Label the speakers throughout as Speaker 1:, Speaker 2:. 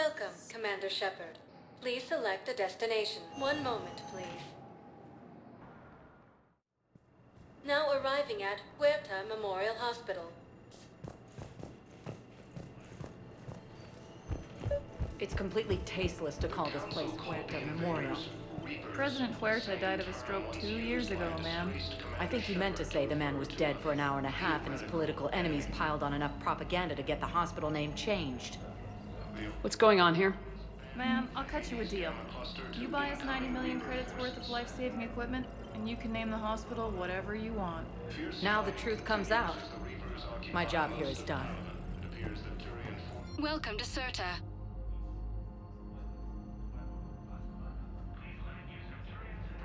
Speaker 1: Welcome, Commander Shepard. Please select a destination. One moment, please. Now arriving at Huerta Memorial Hospital.
Speaker 2: It's completely tasteless to call this place Huerta Memorial.
Speaker 3: President Huerta died of a stroke 2 years ago, ma'am.
Speaker 2: I think he meant to say the man was dead for an hour and a half and his political enemies piled on enough propaganda to get the hospital name changed.
Speaker 4: What's going on here?
Speaker 3: Ma'am, I'll cut you a deal. You buy us 90 million credits worth of life-saving equipment, and you can name the hospital whatever you want.
Speaker 2: Now the truth comes out. My job here is done.
Speaker 1: Welcome to Serta.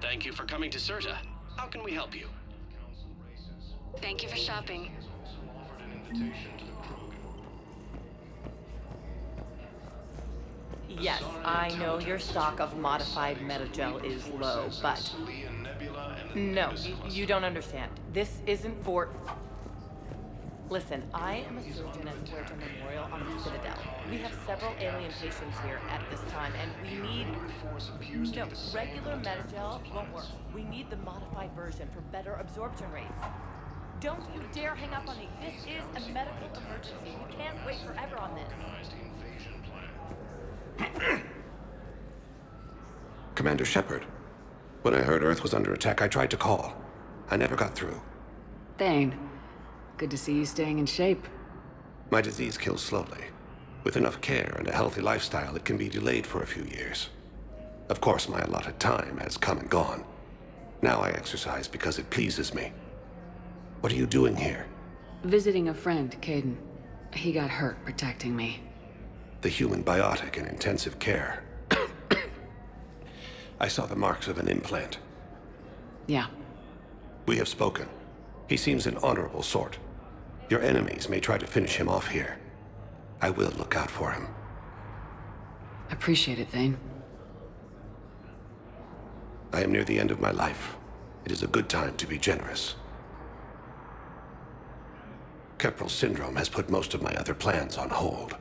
Speaker 5: Thank you for coming to Serta. How can we help you?
Speaker 1: Thank you for shopping.
Speaker 2: Yes, I know your stock of modified metagel is low, but... No, you don't understand. This isn't for... Listen, I am a surgeon at Huerta Memorial on the Citadel. We have several alien patients here at this time, and we need... No, regular metagel won't work. We need the modified version for better absorption rates. Don't you dare hang up on me. This is a medical emergency. We can't wait forever on this.
Speaker 6: Commander Shepard. When I heard Earth was under attack, I tried to call. I never got through.
Speaker 4: Thane. Good to see you staying in shape.
Speaker 6: My disease kills slowly. With enough care and a healthy lifestyle, it can be delayed for a few years. Of course, my allotted time has come and gone. Now I exercise because it pleases me. What are you doing here?
Speaker 4: Visiting a friend, KAIDAN. He got hurt protecting me.
Speaker 6: The human biotic in intensive care. I saw the marks of an implant.
Speaker 4: Yeah.
Speaker 6: We have spoken. He seems an honorable sort. Your enemies may try to finish him off here. I will look out for him.
Speaker 4: Appreciate it, Thane.
Speaker 6: I am near the end of my life. It is a good time to be generous. Keppel syndrome has put most of my other plans on hold.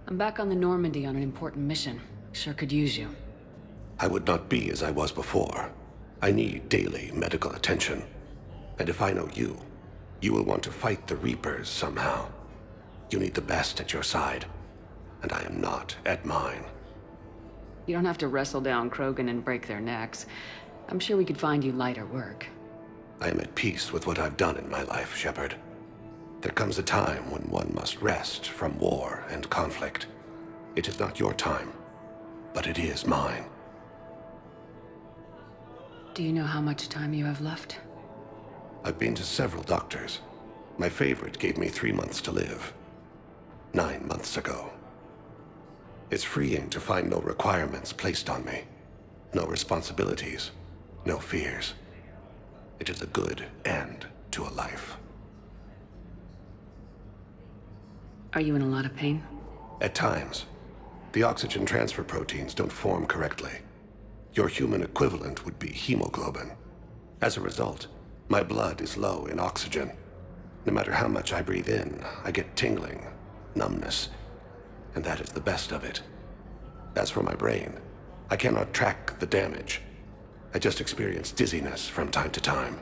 Speaker 4: I'm back on the Normandy on an important mission. Sure could use you.
Speaker 6: I would not be as I was before. I need daily medical attention. And if I know you, you will want to fight the Reapers somehow. You need the best at your side, and I am not at mine.
Speaker 4: You don't have to wrestle down Krogan and break their necks. I'm sure we could find you lighter work.
Speaker 6: I am at peace with what I've done in my life, Shepard. There comes a time when one must rest from war and conflict. It is not your time, but it is mine.
Speaker 4: Do you know how much time you have left?
Speaker 6: I've been to several doctors. My favorite gave me 3 months to live. 9 months ago. It's freeing to find no requirements placed on me. No responsibilities. No fears. It is a good end to a life.
Speaker 4: Are you in a lot of pain?
Speaker 6: At times. The oxygen transfer proteins don't form correctly. Your human equivalent would be hemoglobin. As a result, my blood is low in oxygen. No matter how much I breathe in, I get tingling, numbness, and that is the best of it. As for my brain, I cannot track the damage. I just experience dizziness from time to time.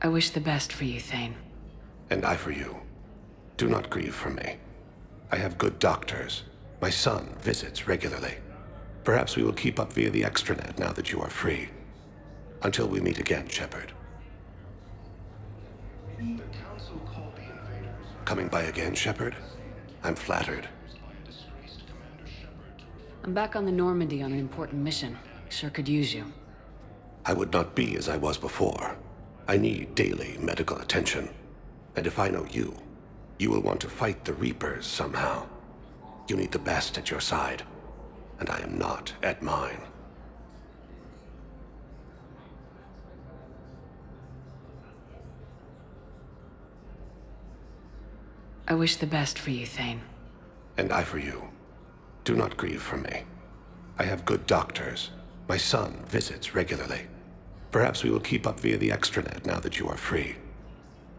Speaker 4: I wish the best for you, Thane.
Speaker 6: And I for you. Do not grieve for me. I have good doctors. My son visits regularly. Perhaps we will keep up via the extranet now that you are free. Until we meet again, Shepard. Coming by again, Shepard? I'm flattered.
Speaker 4: I'm back on the Normandy on an important mission. Sure could use you.
Speaker 6: I would not be as I was before. I need daily medical attention. And if I know you, you will want to fight the Reapers somehow. You need the best at your side, and I am not at mine.
Speaker 4: I wish the best for you, Thane.
Speaker 6: And I for you. Do not grieve for me. I have good doctors. My son visits regularly. Perhaps we will keep up via the extranet now that you are free.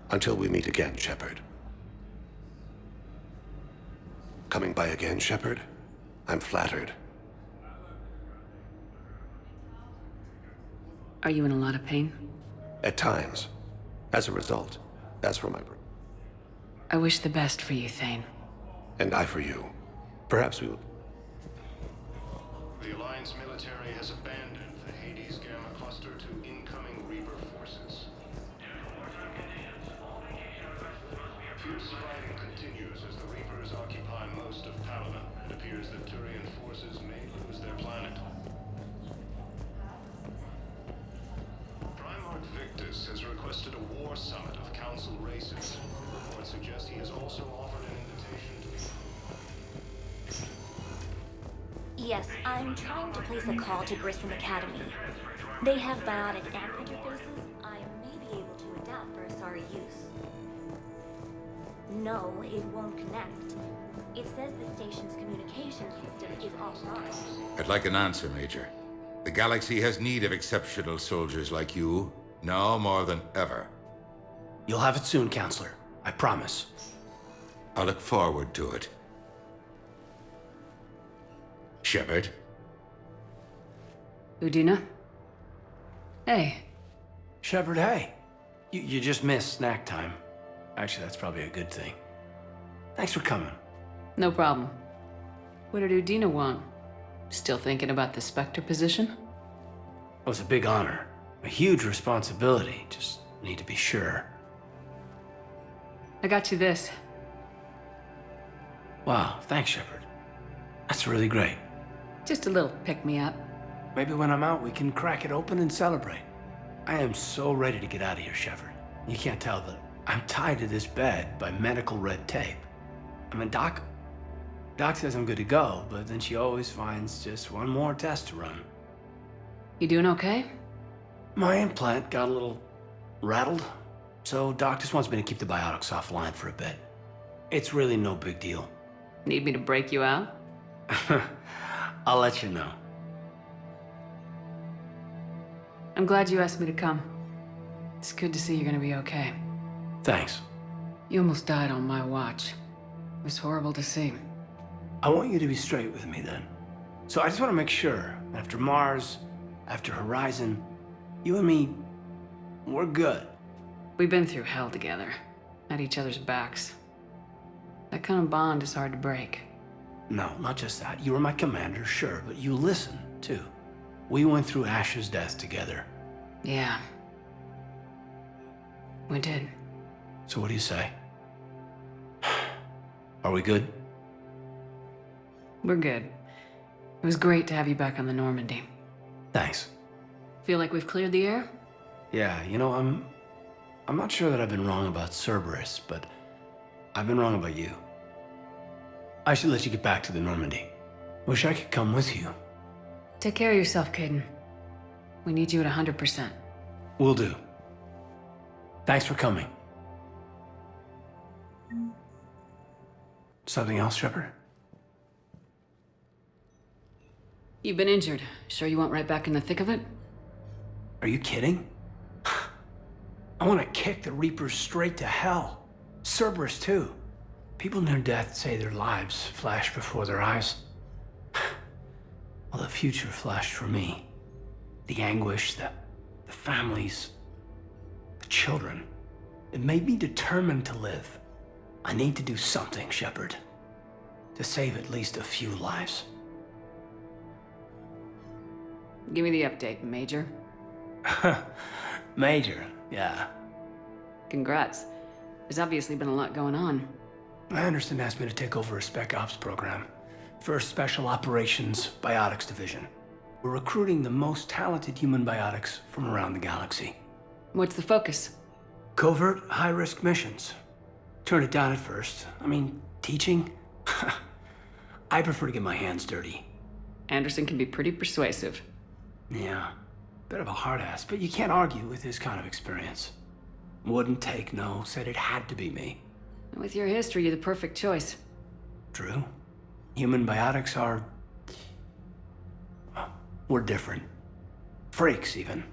Speaker 6: Until we meet again, Shepard. Coming by again, Shepard? I'm flattered.
Speaker 4: Are you in a lot of pain?
Speaker 6: At times. As a result, as for my...
Speaker 4: I wish the best for you, Thane.
Speaker 6: And I for you. Perhaps we will...
Speaker 7: The Alliance military has abandoned the Hades Gamma cluster to incoming Reaper forces. Fierce fighting continues as the Reapers occupy most of Paladin. It appears that Turian forces may lose their planet. Primarch Victus has requested a war summit of Council races. Reports suggest he has also offered an invitation to...
Speaker 8: Yes, I'm trying to place a call to Grissom Academy. They have biotic amp interfaces I may be able to adapt for Asari use. No, it won't connect. It says the station's communication system is offline.
Speaker 9: I'd like an answer, Major. The galaxy has need of exceptional soldiers like you, now more than ever.
Speaker 10: You'll have it soon, Counselor. I promise.
Speaker 9: I look forward to it. Shepard?
Speaker 4: Udina? Hey.
Speaker 10: Shepard, hey. You just missed snack time. Actually, that's probably a good thing. Thanks for coming.
Speaker 4: No problem. What did Udina want? Still thinking about the Spectre position?
Speaker 10: Well, it's a big honor. A huge responsibility. Just need to be sure.
Speaker 4: I got you this.
Speaker 10: Wow, thanks, Shepard. That's really great.
Speaker 4: Just a little pick-me-up.
Speaker 10: Maybe when I'm out, we can crack it open and celebrate. I am so ready to get out of here, Shepard. You can't tell that I'm tied to this bed by medical red tape. I mean, Doc says I'm good to go, but then she always finds just one more test to run.
Speaker 4: You doing okay?
Speaker 10: My implant got a little rattled, so Doc just wants me to keep the biotics offline for a bit. It's really no big deal.
Speaker 4: Need me to break you out?
Speaker 10: I'll let you know.
Speaker 4: I'm glad you asked me to come. It's good to see you're gonna be okay.
Speaker 10: Thanks.
Speaker 4: You almost died on my watch. It was horrible to see.
Speaker 10: I want you to be straight with me then. So I just want to make sure, after Mars, after Horizon, you and me, we're good.
Speaker 4: We've been through hell together, at each other's backs. That kind of bond is hard to break.
Speaker 10: No, not just that. You were my commander, sure, but you listened, too. We went through Ash's death together.
Speaker 4: Yeah. We did.
Speaker 10: So what do you say? Are we good?
Speaker 4: We're good. It was great to have you back on the Normandy.
Speaker 10: Thanks.
Speaker 4: Feel like we've cleared the air?
Speaker 10: Yeah, you know, I'm not sure that I've been wrong about Cerberus, but I've been wrong about you. I should let you get back to the Normandy. Wish I could come with you.
Speaker 4: Take care of yourself, Kaidan. We need you at 100%.
Speaker 10: Will do. Thanks for coming. Something else, Shepard?
Speaker 4: You've been injured. Sure you want right back in the thick of it?
Speaker 10: Are you kidding? I want to kick the Reapers straight to hell. Cerberus, too. People near death say their lives flash before their eyes. Well, the future flashed for me. The anguish, the families, the children. It made me determined to live. I need to do something, Shepard. To save at least a few lives.
Speaker 4: Give me the update, Major.
Speaker 10: Major, yeah.
Speaker 4: Congrats. There's obviously been a lot going on.
Speaker 10: Anderson asked me to take over a Spec Ops program. First Special Operations Biotics Division. We're recruiting the most talented human biotics from around the galaxy.
Speaker 4: What's the focus?
Speaker 10: Covert, high-risk missions. Turned it down at first. I mean, teaching? I prefer to get my hands dirty.
Speaker 4: Anderson can be pretty persuasive.
Speaker 10: Yeah, bit of a hard ass, but you can't argue with his kind of experience. Wouldn't take no, said it had to be me.
Speaker 4: With your history, you're the perfect choice.
Speaker 10: True. Human biotics are... we're different. Freaks, even.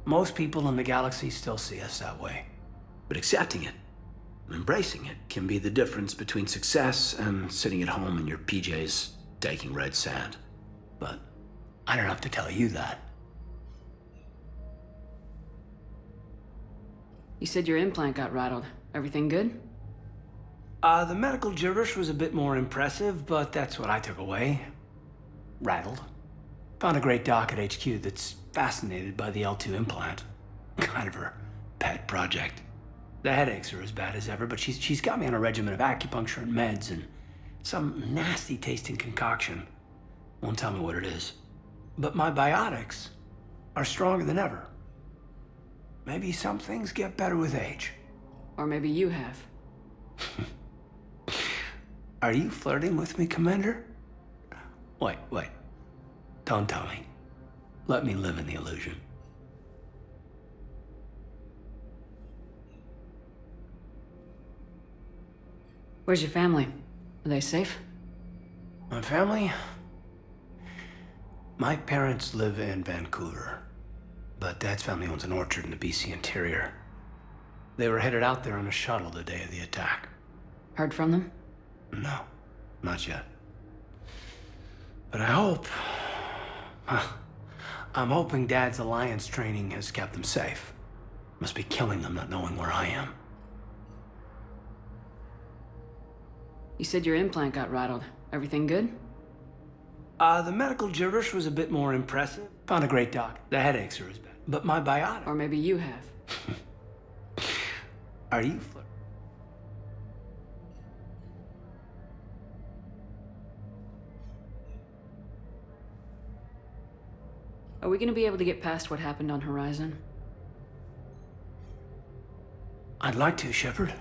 Speaker 10: Most people in the galaxy still see us that way. But accepting it, embracing it, can be the difference between success and sitting at home in your PJs taking red sand. But I don't have to tell you that.
Speaker 4: You said your implant got rattled. Everything good?
Speaker 10: The medical gibberish was a bit more impressive, but that's what I took away. Rattled. Found a great doc at HQ that's fascinated by the L2 implant. Kind of her pet project. The headaches are as bad as ever, but she's got me on a regimen of acupuncture and meds and some nasty tasting concoction. Won't tell me what it is. But my biotics are stronger than ever. Maybe some things get better with age.
Speaker 4: Or maybe you have.
Speaker 10: Are you flirting with me, Commander? Wait. Don't tell me. Let me live in the illusion.
Speaker 4: Where's your family? Are they safe?
Speaker 10: My family? My parents live in Vancouver, but Dad's family owns an orchard in the BC interior. They were headed out there on a shuttle the day of the attack.
Speaker 4: Heard from them?
Speaker 10: No, not yet. But I hope... I'm hoping Dad's Alliance training has kept them safe. Must be killing them not knowing where I am.
Speaker 4: You said your implant got rattled. Everything good?
Speaker 10: The medical gibberish was a bit more impressive. Found a great doc. The headaches are as bad. But my biotic...
Speaker 4: Or maybe you have.
Speaker 10: Are you...
Speaker 4: Are we gonna be able to get past what happened on Horizon?
Speaker 10: I'd like to, Shepard.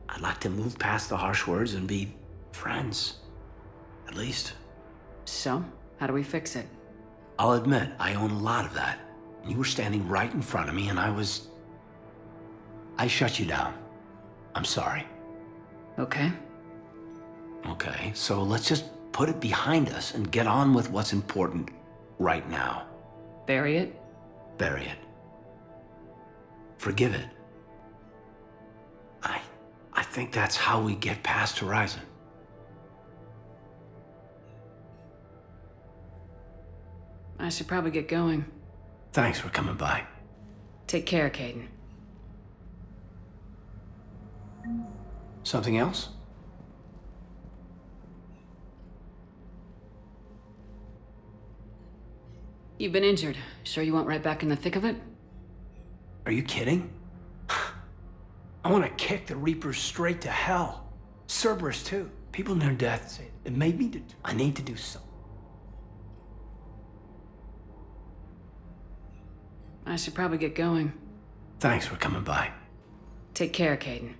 Speaker 10: I'd like to move past the harsh words and be friends. At least.
Speaker 4: So, how do we fix it?
Speaker 10: I'll admit, I own a lot of that. You were standing right in front of me and I shut you down. I'm sorry.
Speaker 4: Okay.
Speaker 10: Okay, so let's just put it behind us and get on with what's important right now.
Speaker 4: Bury it?
Speaker 10: Bury it. Forgive it. I think that's how we get past Horizon.
Speaker 4: I should probably get going.
Speaker 10: Thanks for coming by.
Speaker 4: Take care, Kaidan.
Speaker 10: Something else?
Speaker 4: You've been injured. Sure you want right back in the thick of it?
Speaker 10: Are you kidding? I want to kick the Reapers straight to hell. Cerberus, too. People near death say it made me I need to do something.
Speaker 4: I should probably get going.
Speaker 10: Thanks for coming by.
Speaker 4: Take care, Kaidan.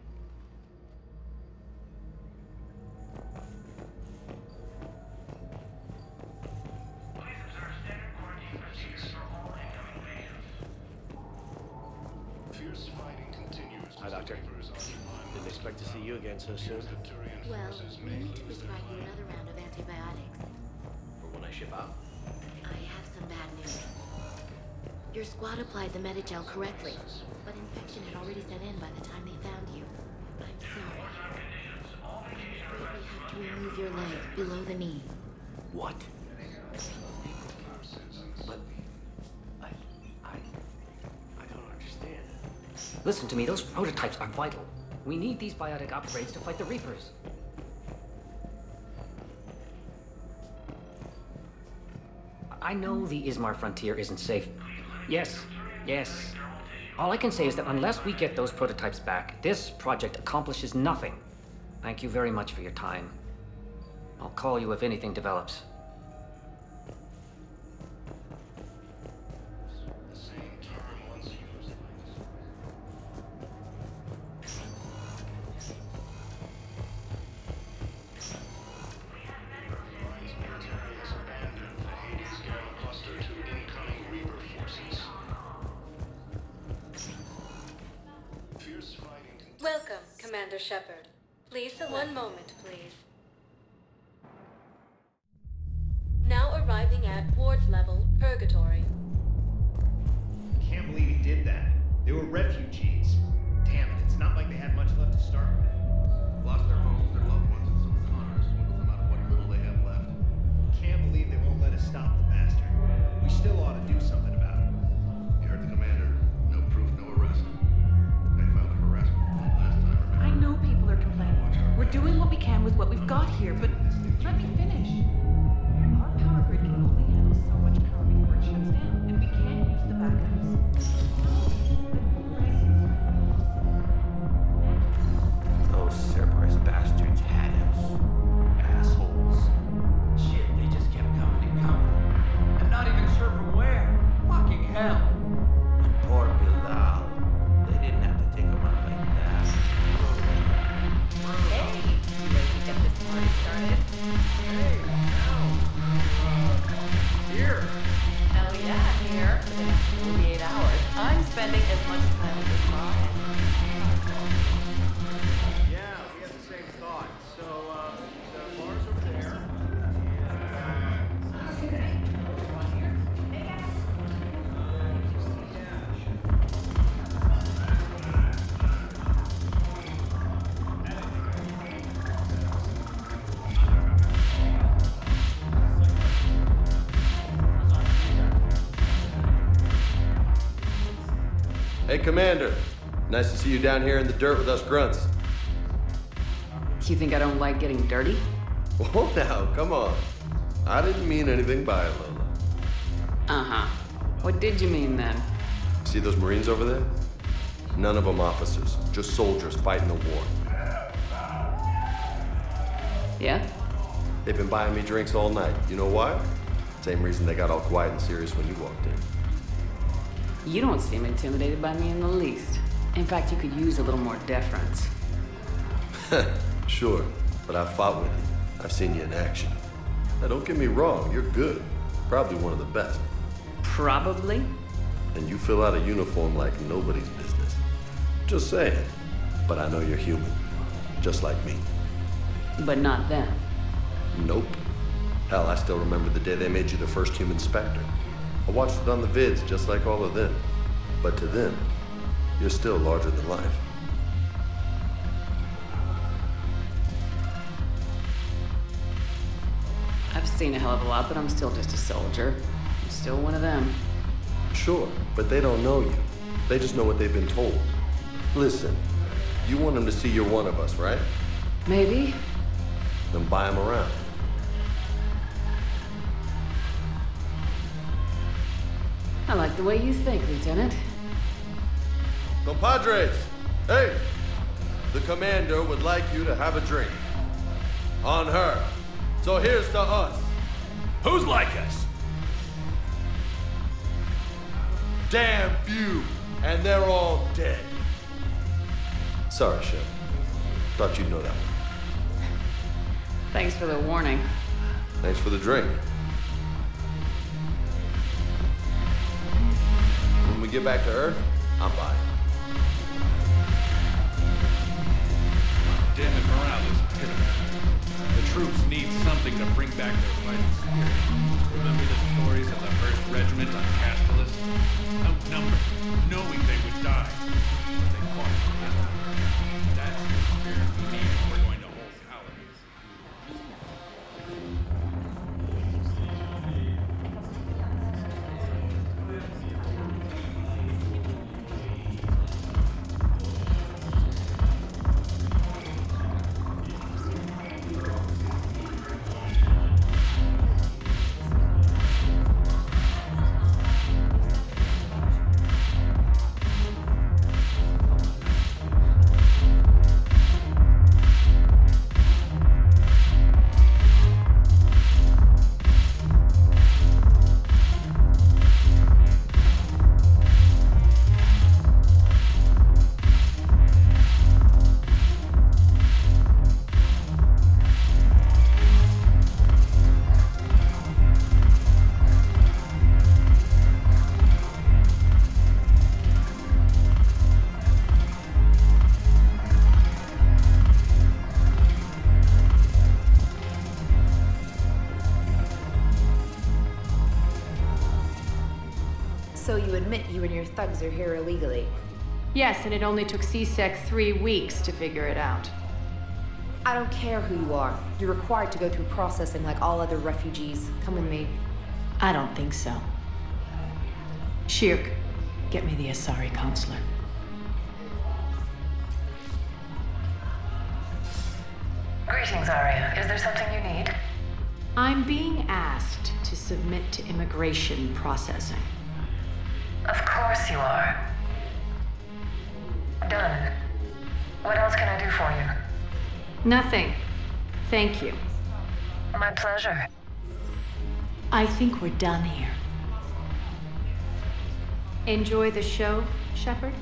Speaker 11: Hi, Doctor. Didn't expect to see you again so soon.
Speaker 8: Well, we need to prescribe you another round of antibiotics.
Speaker 11: For when I ship out.
Speaker 8: I have some bad news. Your squad applied the Metagel correctly, but infection had already set in by the time they found you. I'm sorry. I'm afraid we have to remove your leg below the knee.
Speaker 11: What? But I don't understand.
Speaker 12: Listen to me, those prototypes are vital. We need these biotic upgrades to fight the Reapers. I know the Ismar frontier isn't safe. Yes. All I can say is that unless we get those prototypes back, this project accomplishes nothing. Thank you very much for your time. I'll call you if anything develops.
Speaker 1: Welcome, Commander Shepard. Please, one moment, please. Now arriving at Ward's level, Purgatory.
Speaker 13: believe he did that. They were refugees. Damn it, it's not like they had much left to start with.
Speaker 14: Lost their homes, their loved ones, and some conners swindled them out of what little they have left.
Speaker 13: Can't believe they won't let us stop the bastard. We still ought to do something about it.
Speaker 14: You heard the commander. No proof, no arrest. They filed a harassment complaint last time, remember?
Speaker 2: I know people are complaining. We're doing what we can with what we've got here, but let me finish. Our power grid can only handle so much power before it shuts down, and we can't use the backups.
Speaker 15: Those Cerberus bastards had us. Assholes. Shit, they just kept coming and coming. I'm not even sure from where. Fucking hell. And poor Bilal. They didn't have to take him out like that.
Speaker 2: Hey, you ready to get this party started?
Speaker 13: Hey, now. Here.
Speaker 2: Hell yeah, here. For the next 48 hours, I'm spending as much time with this bar as
Speaker 13: Yeah, we had the same thought. So, the bars over there.
Speaker 16: Hey, Commander. Nice to see you down here in the dirt with us grunts.
Speaker 4: You think I don't like getting dirty?
Speaker 16: Oh, now, come on. I didn't mean anything by it, Lola.
Speaker 4: Uh-huh. What did you mean then?
Speaker 16: See those Marines over there? None of them officers, just soldiers fighting a war.
Speaker 4: Yeah?
Speaker 16: They've been buying me drinks all night. You know why? Same reason they got all quiet and serious when you walked in.
Speaker 4: You don't seem intimidated by me in the least. In fact, you could use a little more deference.
Speaker 16: Sure, but I've fought with you. I've seen you in action. Now, don't get me wrong, you're good. Probably one of the best.
Speaker 4: Probably?
Speaker 16: And you fill out a uniform like nobody's business. Just saying. But I know you're human. Just like me.
Speaker 4: But not them.
Speaker 16: Nope. Hell, I still remember the day they made you the first human Spectre. I watched it on the vids, just like all of them. But to them, you're still larger than life.
Speaker 4: I've seen a hell of a lot, but I'm still just a soldier. I'm still one of them.
Speaker 16: Sure, but they don't know you. They just know what they've been told. Listen, you want them to see you're one of us, right?
Speaker 4: Maybe.
Speaker 16: Then buy them around.
Speaker 4: I like the way you think, Lieutenant.
Speaker 16: Compadres, hey! The commander would like you to have a drink. On her. So here's to us.
Speaker 17: Who's like us?
Speaker 16: Damn few, and they're all dead. Sorry, Chef. Thought you'd know that one.
Speaker 4: Thanks for the warning.
Speaker 16: Thanks for the drink. When we get back to Earth, I'm buying.
Speaker 17: Damn it, morale is pitiful. The troops need something to bring back their fighting spirit. Remember the stories of the 1st Regiment on Castellus? Outnumbered, knowing they would die. But they fought together. That's the spirit we need if we're going to hold Paladins.
Speaker 18: So you admit you and your thugs are here illegally?
Speaker 4: Yes, and it only took CSEC 3 weeks to figure it out.
Speaker 18: I don't care who you are. You're required to go through processing like all other refugees. Come with me.
Speaker 4: I don't think so. Shirk, get me the Asari counselor.
Speaker 19: Greetings, Arya. Is there something you need?
Speaker 4: I'm being asked to submit to immigration processing.
Speaker 19: Of course you are. Done. What else can I do for you?
Speaker 4: Nothing. Thank you.
Speaker 19: My pleasure.
Speaker 4: I think we're done here. Enjoy the show, Shepard?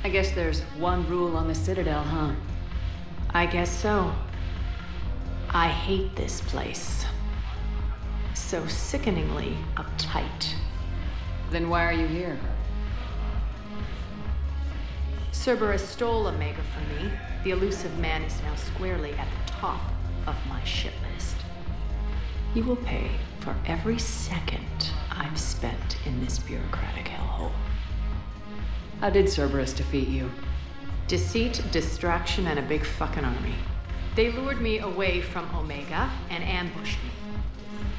Speaker 2: I guess there's one rule on the Citadel, huh?
Speaker 4: I guess so. I hate this place. So sickeningly uptight.
Speaker 2: Then why are you here?
Speaker 4: Cerberus stole Omega from me. The elusive man is now squarely at the top of my shit list. He will pay for every second I've spent in this bureaucratic hellhole.
Speaker 2: How did Cerberus defeat you?
Speaker 4: Deceit, distraction, and a big fucking army. They lured me away from Omega and ambushed me.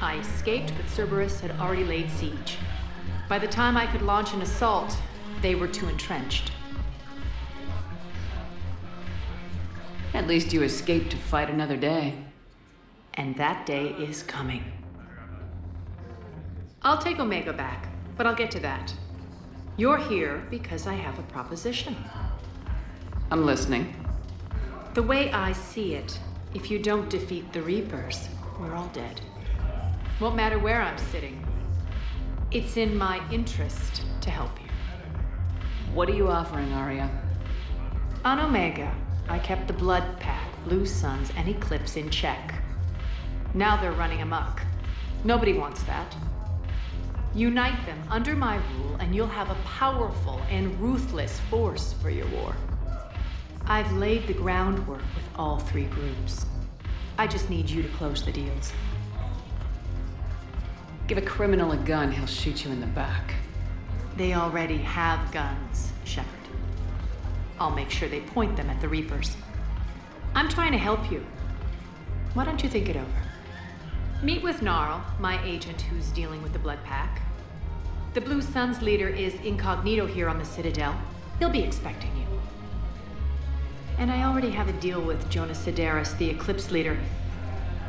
Speaker 4: I escaped, but Cerberus had already laid siege. By the time I could launch an assault, they were too entrenched.
Speaker 2: At least you escaped to fight another day.
Speaker 4: And that day is coming. I'll take Omega back, but I'll get to that. You're here because I have a proposition.
Speaker 2: I'm listening.
Speaker 4: The way I see it, if you don't defeat the Reapers, we're all dead. Won't matter where I'm sitting. It's in my interest to help you.
Speaker 2: What are you offering, Arya?
Speaker 4: On Omega, I kept the Blood Pack, Blue Suns, and Eclipse in check. Now they're running amok. Nobody wants that. Unite them under my rule, and you'll have a powerful and ruthless force for your war. I've laid the groundwork with all 3 groups. I just need you to close the deals.
Speaker 2: Give a criminal a gun, he'll shoot you in the back.
Speaker 4: They already have guns, Shepard. I'll make sure they point them at the Reapers. I'm trying to help you. Why don't you think it over? Meet with Gnarl, my agent who's dealing with the Blood Pack. The Blue Suns leader is incognito here on the Citadel. He'll be expecting you. And I already have a deal with Jonas Sedaris, the Eclipse leader.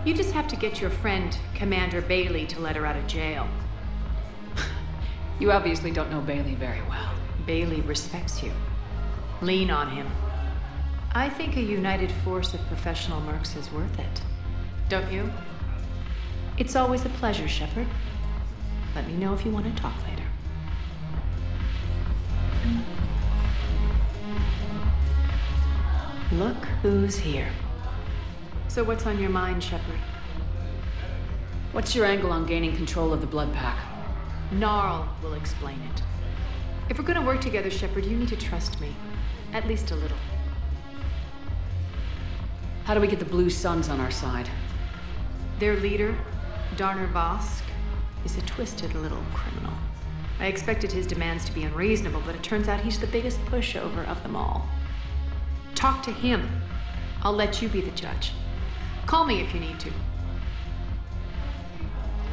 Speaker 4: You just have to get your friend, Commander Bailey, to let her out of jail.
Speaker 2: You obviously don't know Bailey very well.
Speaker 4: Bailey respects you. Lean on him. I think a united force of professional mercs is worth it. Don't you? It's always a pleasure, Shepard. Let me know if you want to talk later. Look who's here. So what's on your mind, Shepard?
Speaker 2: What's your angle on gaining control of the Blood Pack?
Speaker 4: Gnarl will explain it. If we're gonna work together, Shepard, you need to trust me. At least a little.
Speaker 2: How do we get the Blue Suns on our side?
Speaker 4: Their leader, Darner Vosk, is a twisted little criminal. I expected his demands to be unreasonable, but it turns out he's the biggest pushover of them all. Talk to him. I'll let you be the judge. Call me if you need to.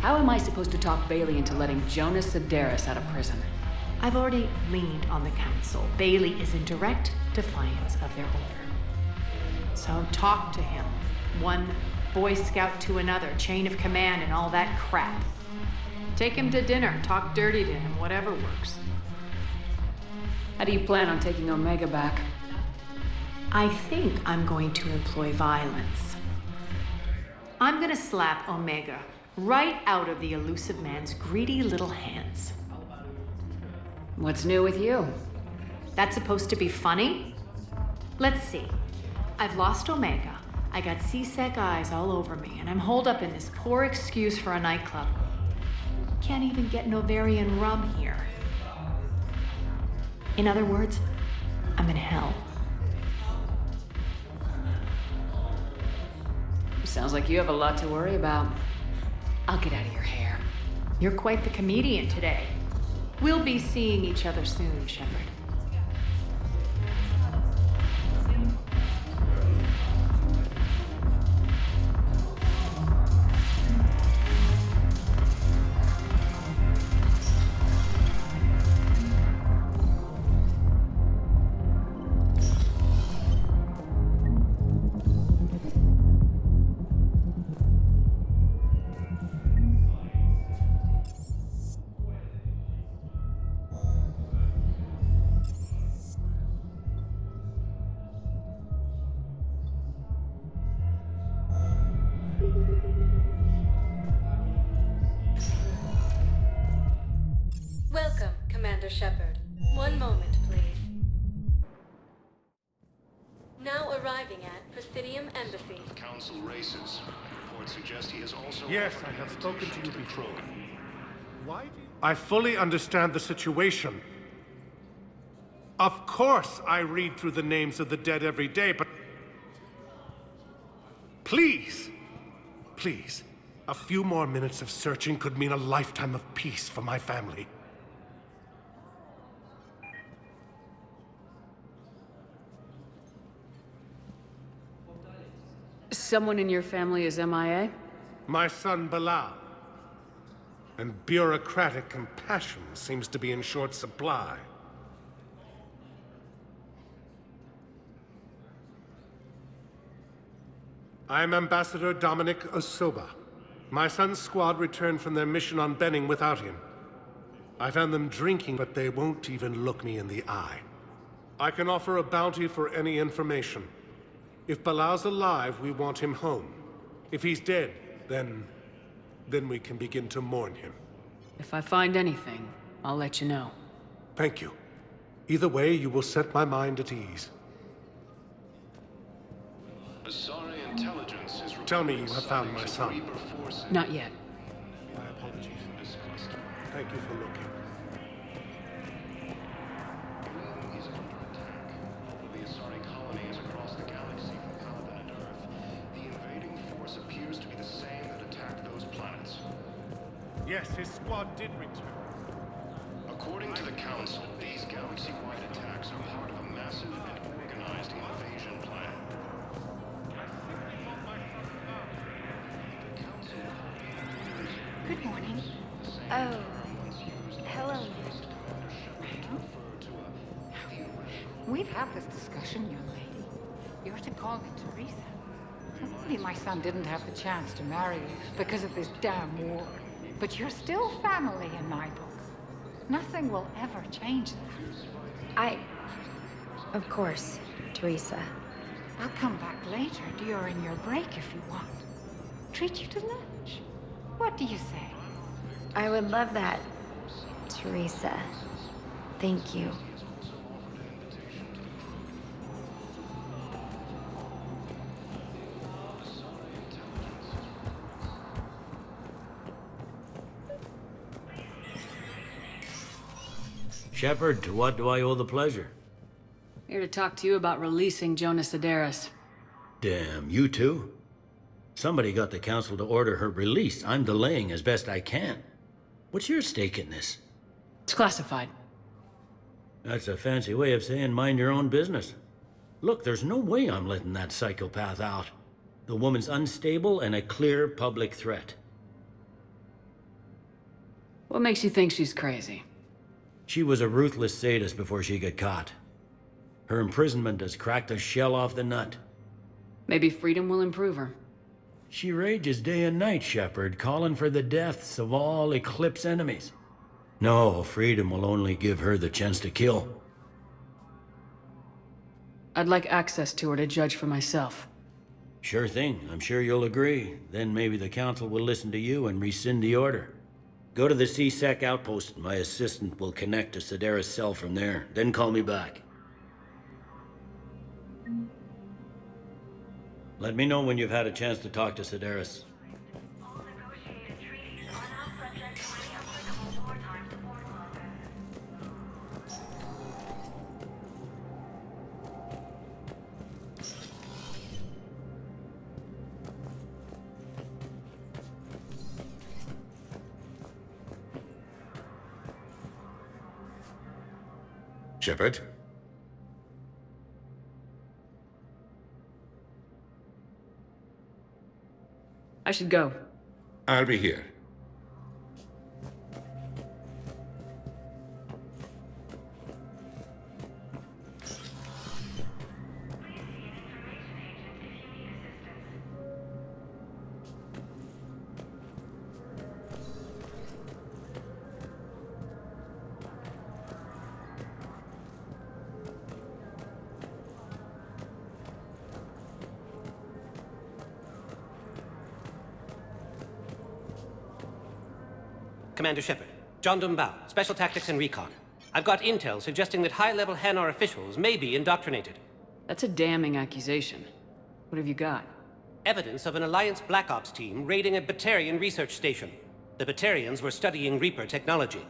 Speaker 2: How am I supposed to talk Bailey into letting Jonas Sedaris out of prison?
Speaker 4: I've already leaned on the council. Bailey is in direct defiance of their order. So talk to him. One Boy Scout to another, chain of command and all that crap. Take him to dinner, talk dirty to him, whatever works.
Speaker 2: How do you plan on taking Omega back?
Speaker 4: I think I'm going to employ violence. I'm gonna slap Omega right out of the elusive man's greedy little hands.
Speaker 2: What's new with you?
Speaker 4: That's supposed to be funny? Let's see. I've lost Omega. I got CSEC eyes all over me, and I'm holed up in this poor excuse for a nightclub. Can't even get Novarian rum here. In other words, I'm in hell.
Speaker 2: Sounds like you have a lot to worry about. I'll get out of your hair.
Speaker 4: You're quite the comedian today. We'll be seeing each other soon, Shepard.
Speaker 1: Welcome, Commander Shepard. One moment, please. Now arriving at Presidium Embassy.
Speaker 7: Council races. Reports suggest he has also...
Speaker 20: Yes, I have spoken to you before. Why do you... I fully understand the situation. Of course I read through the names of the dead every day, but... Please! Please. A few more minutes of searching could mean a lifetime of peace for my family.
Speaker 21: Someone in your family is MIA?
Speaker 20: My son Bilal. And bureaucratic compassion seems to be in short supply. I'm Ambassador Dominic Osoba. My son's squad returned from their mission on Benning without him. I found them drinking, but they won't even look me in the eye. I can offer a bounty for any information. If Bilal's alive, we want him home. If he's dead, then we can begin to mourn him.
Speaker 21: If I find anything, I'll let you know.
Speaker 20: Thank you. Either way, you will set my mind at ease.
Speaker 7: Asari intelligence is...
Speaker 20: Tell me you have found my son.
Speaker 21: Not yet.
Speaker 20: My apologies. Thank you for looking.
Speaker 7: Is under attack. The Asari colonies across the galaxy from KAIDAN and Earth. The invading force appears to be the same that attacked those planets.
Speaker 20: Yes, his squad did return.
Speaker 7: According to the Council, these galaxy-wide attacks are part of a massive and organized invasion plan.
Speaker 22: Good morning. Oh, hello.
Speaker 23: We've had this discussion, young lady. You're to call me Teresa. Maybe my son didn't have the chance to marry you because of this damn war. But you're still family in my book. Nothing will ever change that.
Speaker 22: Of course, Teresa.
Speaker 23: I'll come back later during your break if you want. Treat you to lunch. What do you say?
Speaker 22: I would love that, Teresa. Thank you.
Speaker 24: Shepard, to what do I owe the pleasure?
Speaker 21: Here to talk to you about releasing Jonas Sedaris.
Speaker 24: Damn, you too? Somebody got the council to order her release. I'm delaying as best I can. What's your stake in this?
Speaker 21: It's classified.
Speaker 24: That's a fancy way of saying mind your own business. Look, there's no way I'm letting that psychopath out. The woman's unstable and a clear public threat.
Speaker 21: What makes you think she's crazy?
Speaker 24: She was a ruthless sadist before she got caught. Her imprisonment has cracked the shell off the nut.
Speaker 21: Maybe freedom will improve her.
Speaker 24: She rages day and night, Shepard, calling for the deaths of all Eclipse enemies. No, freedom will only give her the chance to kill.
Speaker 21: I'd like access to her to judge for myself.
Speaker 24: Sure thing. I'm sure you'll agree. Then maybe the council will listen to you and rescind the order. Go to the C-Sec outpost. My assistant will connect to Sedaris' cell from there. Then call me back. Let me know when you've had a chance to talk to Sedaris.
Speaker 3: Shepard.
Speaker 21: I should go.
Speaker 3: I'll be here.
Speaker 5: Commander Shepard, John Dumbao, Special Tactics and Recon. I've got intel suggesting that high-level Hanar officials may be indoctrinated.
Speaker 21: That's a damning accusation. What have you got?
Speaker 5: Evidence of an Alliance Black Ops team raiding a Batarian research station. The Batarians were studying Reaper technology.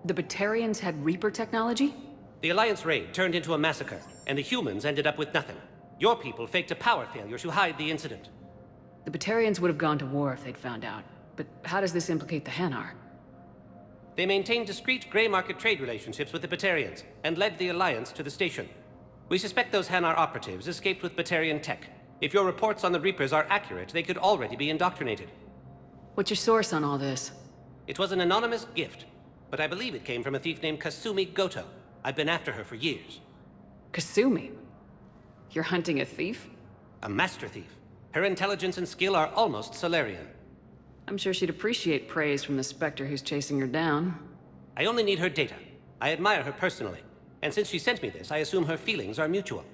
Speaker 21: The Batarians had Reaper technology?
Speaker 5: The Alliance raid turned into a massacre, and the humans ended up with nothing. Your people faked a power failure to hide the incident.
Speaker 21: The Batarians would have gone to war if they'd found out. But how does this implicate the Hanar?
Speaker 5: They maintained discreet gray market trade relationships with the Batarians, and led the Alliance to the station. We suspect those Hanar operatives escaped with Batarian tech. If your reports on the Reapers are accurate, they could already be indoctrinated.
Speaker 21: What's your source on all this?
Speaker 5: It was an anonymous gift, but I believe it came from a thief named Kasumi Goto. I've been after her for years.
Speaker 21: Kasumi? You're hunting a thief?
Speaker 5: A master thief. Her intelligence and skill are almost Solarian.
Speaker 21: I'm sure she'd appreciate praise from the Spectre who's chasing her down.
Speaker 5: I only need her data. I admire her personally. And since she sent me this, I assume her feelings are mutual.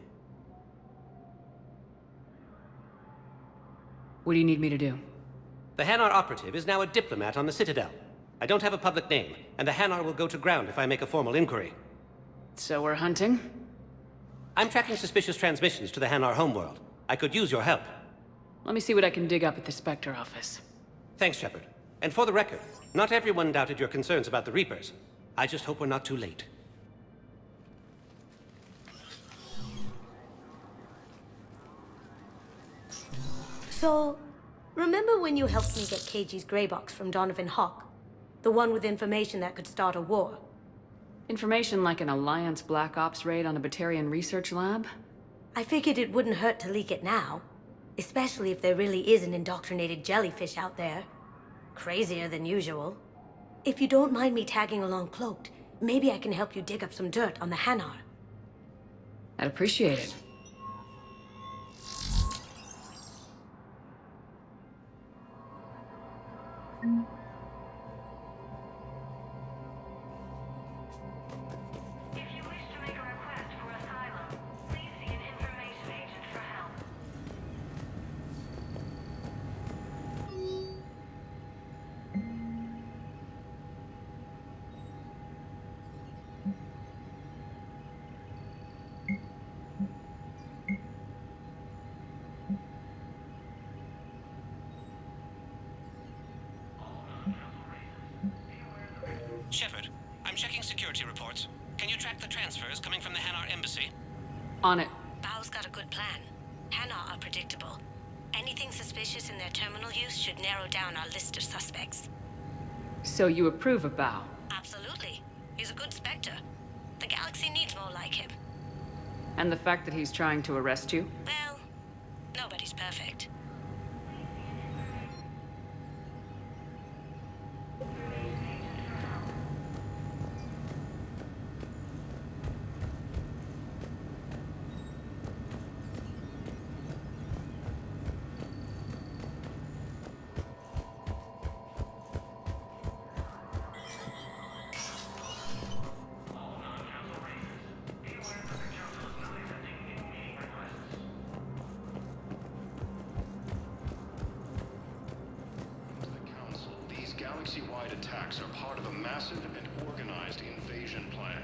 Speaker 21: What do you need me to do?
Speaker 5: The Hanar operative is now a diplomat on the Citadel. I don't have a public name, and the Hanar will go to ground if I make a formal inquiry.
Speaker 21: So we're hunting?
Speaker 5: I'm tracking suspicious transmissions to the Hanar homeworld. I could use your help.
Speaker 21: Let me see what I can dig up at the Spectre office.
Speaker 5: Thanks, Shepard. And for the record, not everyone doubted your concerns about the Reapers. I just hope we're not too late.
Speaker 6: So, remember when you helped me get KG's grey box from Donovan Hawk? The one with information that could start a war?
Speaker 21: Information like an Alliance Black Ops raid on a Batarian research lab?
Speaker 6: I figured it wouldn't hurt to leak it now. Especially if there really is an indoctrinated jellyfish out there. Crazier than usual. If you don't mind me tagging along cloaked, maybe I can help you dig up some dirt on the Hanar.
Speaker 21: I'd appreciate it.
Speaker 5: Shepard, I'm checking security reports. Can you track the transfers coming from the Hanar embassy?
Speaker 21: On it.
Speaker 6: Bao's got a good plan. Hanar are predictable. Anything suspicious in their terminal use should narrow down our list of suspects.
Speaker 21: So you approve of Bao?
Speaker 6: Absolutely. He's a good Spectre. The galaxy needs more like him.
Speaker 21: And the fact that he's trying to arrest you?
Speaker 6: Well, nobody's perfect.
Speaker 7: Galaxy-wide attacks are part of a massive and organized invasion plan.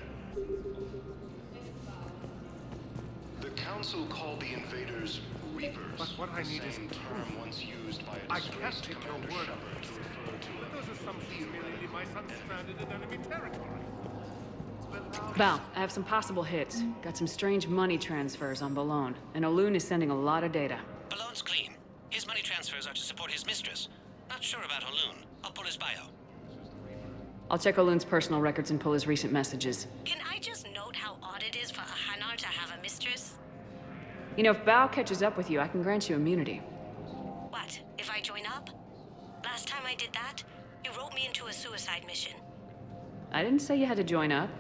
Speaker 7: The Council called the invaders Reapers,
Speaker 20: but what I need
Speaker 7: same
Speaker 20: is
Speaker 7: term once used by a disgraced Commander Shepard to refer to
Speaker 20: Those assumptions merely leave my son stranded in enemy territory.
Speaker 21: Bao, I have some possible hits. Got some strange money transfers on Balone, and Olun is sending a lot of data.
Speaker 5: Balone's clean. His money transfers are to support his mistress. Not sure about Olun. I'll pull his bio.
Speaker 21: I'll check Olune's personal records and pull his recent messages.
Speaker 6: Can I just note how odd it is for a Hanar to have a mistress?
Speaker 21: You know, if Bao catches up with you, I can grant you immunity.
Speaker 6: What, if I join up? Last time I did that, you wrote me into a suicide mission.
Speaker 21: I didn't say you had to join up.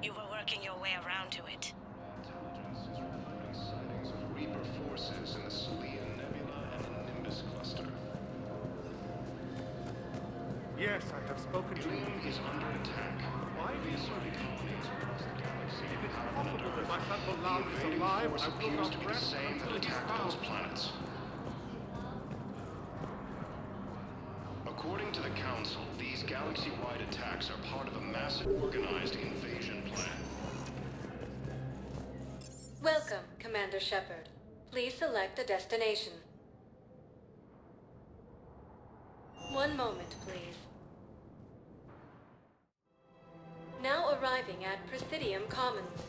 Speaker 6: You were working your way around to it.
Speaker 7: Intelligence is reporting sightings of Reaper forces in the Salian Nebula and the Nimbus cluster.
Speaker 20: Yes, I have spoken to you.
Speaker 7: Is under attack.
Speaker 20: Why do you
Speaker 7: Assorted colonies across the galaxy.
Speaker 20: If it's possible that my son Balam is
Speaker 7: The invading
Speaker 20: alive,
Speaker 7: force
Speaker 20: I will
Speaker 7: appears
Speaker 20: not
Speaker 7: to be the
Speaker 20: rest
Speaker 7: same
Speaker 20: until
Speaker 7: that
Speaker 20: he's
Speaker 7: attacked
Speaker 20: found.
Speaker 7: those planets. According to the Council, these galaxy-wide attacks are part of a massive organized invasion plan.
Speaker 1: Welcome, Commander Shepard. Please select a destination. One moment, please. Now arriving at Presidium Commons.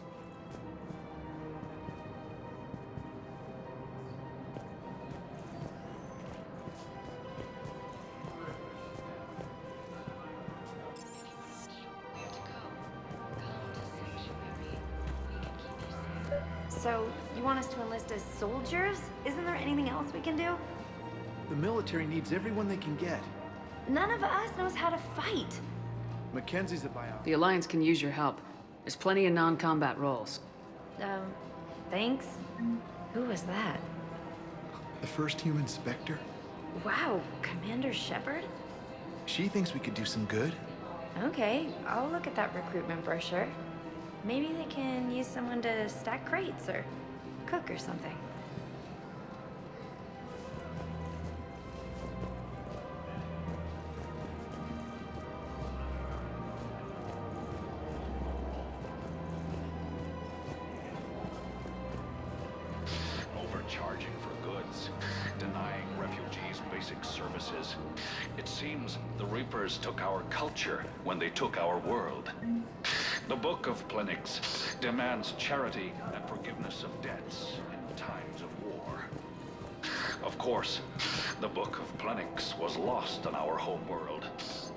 Speaker 22: So, you want us to enlist as soldiers? Isn't there anything else we can do?
Speaker 13: The military needs everyone they can get.
Speaker 22: None of us knows how to fight.
Speaker 13: Mackenzie's a buyout.
Speaker 21: The Alliance can use your help. There's plenty of non-combat roles.
Speaker 22: Thanks. Who was that?
Speaker 13: The first human Spectre?
Speaker 22: Wow, Commander Shepard?
Speaker 13: She thinks we could do some good.
Speaker 22: Okay, I'll look at that recruitment brochure. Maybe they can use someone to stack crates or cook or something.
Speaker 3: Overcharging for goods, denying refugees basic services. It seems the Reapers took our culture when they took our world. The Book of Plenix demands charity and forgiveness of debts in times of war. Of course, the Book of Plenix was lost on our home world,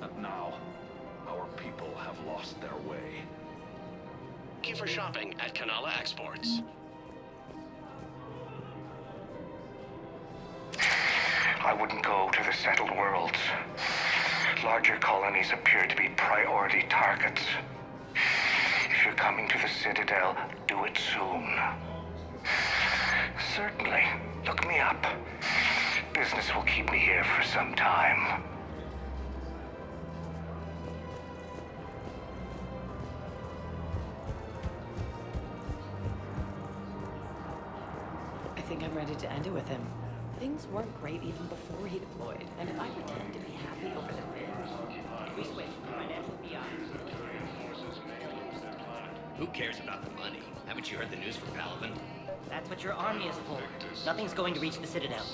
Speaker 3: and now our people have lost their way.
Speaker 5: Thank you for shopping at Kanala Exports.
Speaker 8: I wouldn't go to the settled worlds. Larger colonies appear to be priority targets. If you're coming to the Citadel, do it soon. Certainly. Look me up. Business will keep me here for some time.
Speaker 2: I think I'm ready to end it with him. Things weren't great even before he deployed, and if I pretend to be happy over the vids, if we switch to financial VI...
Speaker 5: Who cares about the money? Haven't you heard the news from Paladin?
Speaker 9: That's what your army is for. Nothing's going to reach the Citadel.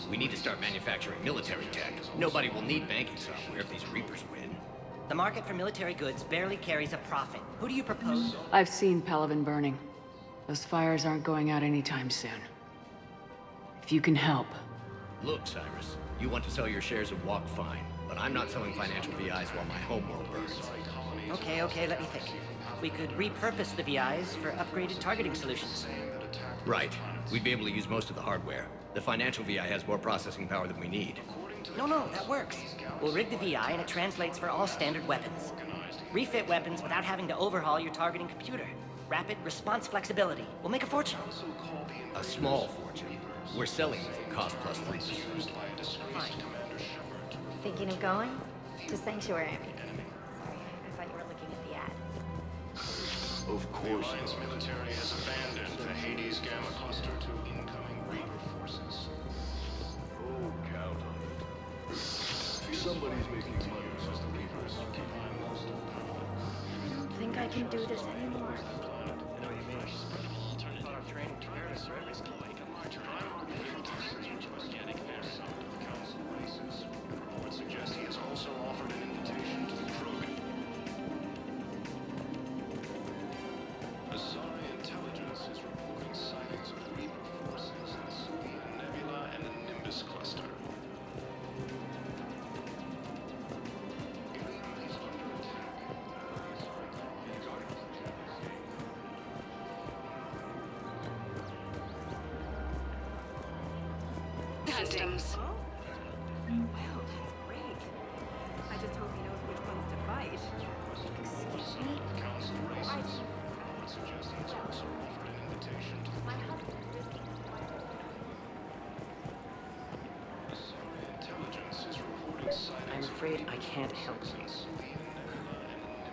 Speaker 5: We need to start manufacturing military tech. Nobody will need banking software if these Reapers win.
Speaker 9: The market for military goods barely carries a profit. Who do you propose?
Speaker 21: I've seen Pelivan burning. Those fires aren't going out anytime soon. If you can help.
Speaker 5: Look, Cyrus, you want to sell your shares of Walk fine, but I'm not selling financial VIs while my homeworld burns.
Speaker 9: Okay, let me think. We could repurpose the VIs for upgraded targeting solutions.
Speaker 5: Right. We'd be able to use most of the hardware. The financial VI has more processing power than we need.
Speaker 9: No, that works. We'll rig the VI and it translates for all standard weapons. Refit weapons without having to overhaul your targeting computer. Rapid response flexibility. We'll make a fortune.
Speaker 5: A small fortune. We're selling for cost plus 3%.
Speaker 9: Fine.
Speaker 22: Thinking of going? To Sanctuary, I mean. Sorry, I thought you were looking at the ad.
Speaker 7: Of course. The Alliance military has abandoned the Hades Gamma cluster to incoming Reaper forces.
Speaker 14: Oh, count on it. Somebody's making money.
Speaker 7: As the Reapers occupy most of the power.
Speaker 22: I don't think I can do this anymore.
Speaker 7: Reports suggest he has also offered an invitation to the Krogan. Asari intelligence is reporting sightings of Reaper forces in the Salian Nebula and the Nimbus cluster. Given that he's under attack,
Speaker 21: customs.
Speaker 18: Well, that's great. I just hope he knows which ones to fight. Excuse me?
Speaker 10: I'm afraid I can't help you.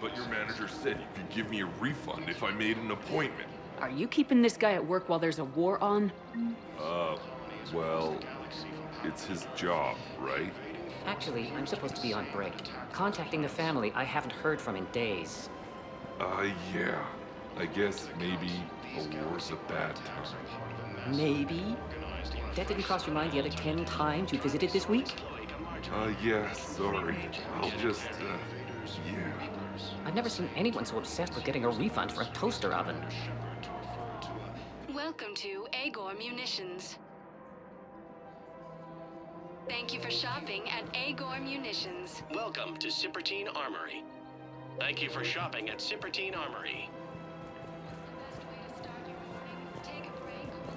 Speaker 11: But your manager said you could give me a refund if I made an appointment.
Speaker 21: Are you keeping this guy at work while there's a war on?
Speaker 11: Well, it's his job, right?
Speaker 10: Actually, I'm supposed to be on break. Contacting the family I haven't heard from in days.
Speaker 11: Yeah. I guess maybe a war's a bad time.
Speaker 10: Maybe? That didn't cross your mind the other 10 times you visited this week?
Speaker 11: Yeah, sorry. I'll just, yeah.
Speaker 10: I've never seen anyone so obsessed with getting a refund for a toaster oven.
Speaker 1: Welcome to Agor Munitions. Thank you for shopping at Agor Munitions.
Speaker 12: Welcome to Sippertine Armory. Thank you for shopping at Sippertine Armory.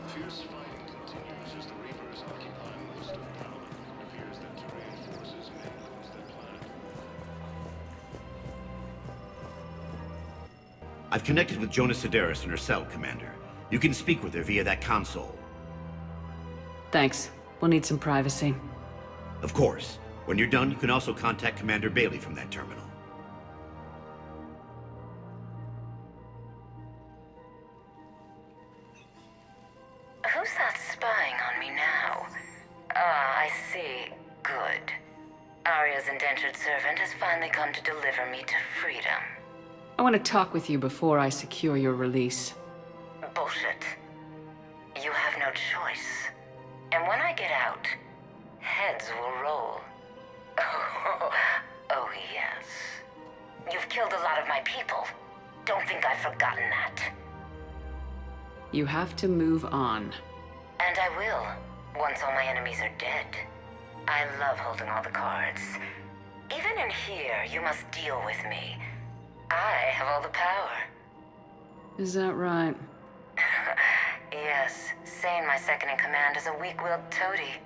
Speaker 7: Fierce fighting continues as the Reapers occupy most of Paladin. It appears that terrain forces may lose their plan.
Speaker 15: I've connected with Jonas Sedaris in her cell, Commander. You can speak with her via that console.
Speaker 21: Thanks. We'll need some privacy.
Speaker 15: Of course. When you're done, you can also contact Commander Bailey from that terminal.
Speaker 19: Who's that spying on me now? Ah, I see. Good. Arya's indentured servant has finally come to deliver me to freedom.
Speaker 21: I want to talk with you before I secure your release.
Speaker 19: Bullshit. You have no choice. And when I get out, heads will roll. Oh, yes. You've killed a lot of my people. Don't think I've forgotten that.
Speaker 21: You have to move on.
Speaker 19: And I will, once all my enemies are dead. I love holding all the cards. Even in here, you must deal with me. I have all the power.
Speaker 21: Is that right?
Speaker 19: Yes, Sane, my second-in-command, is a weak-willed toady.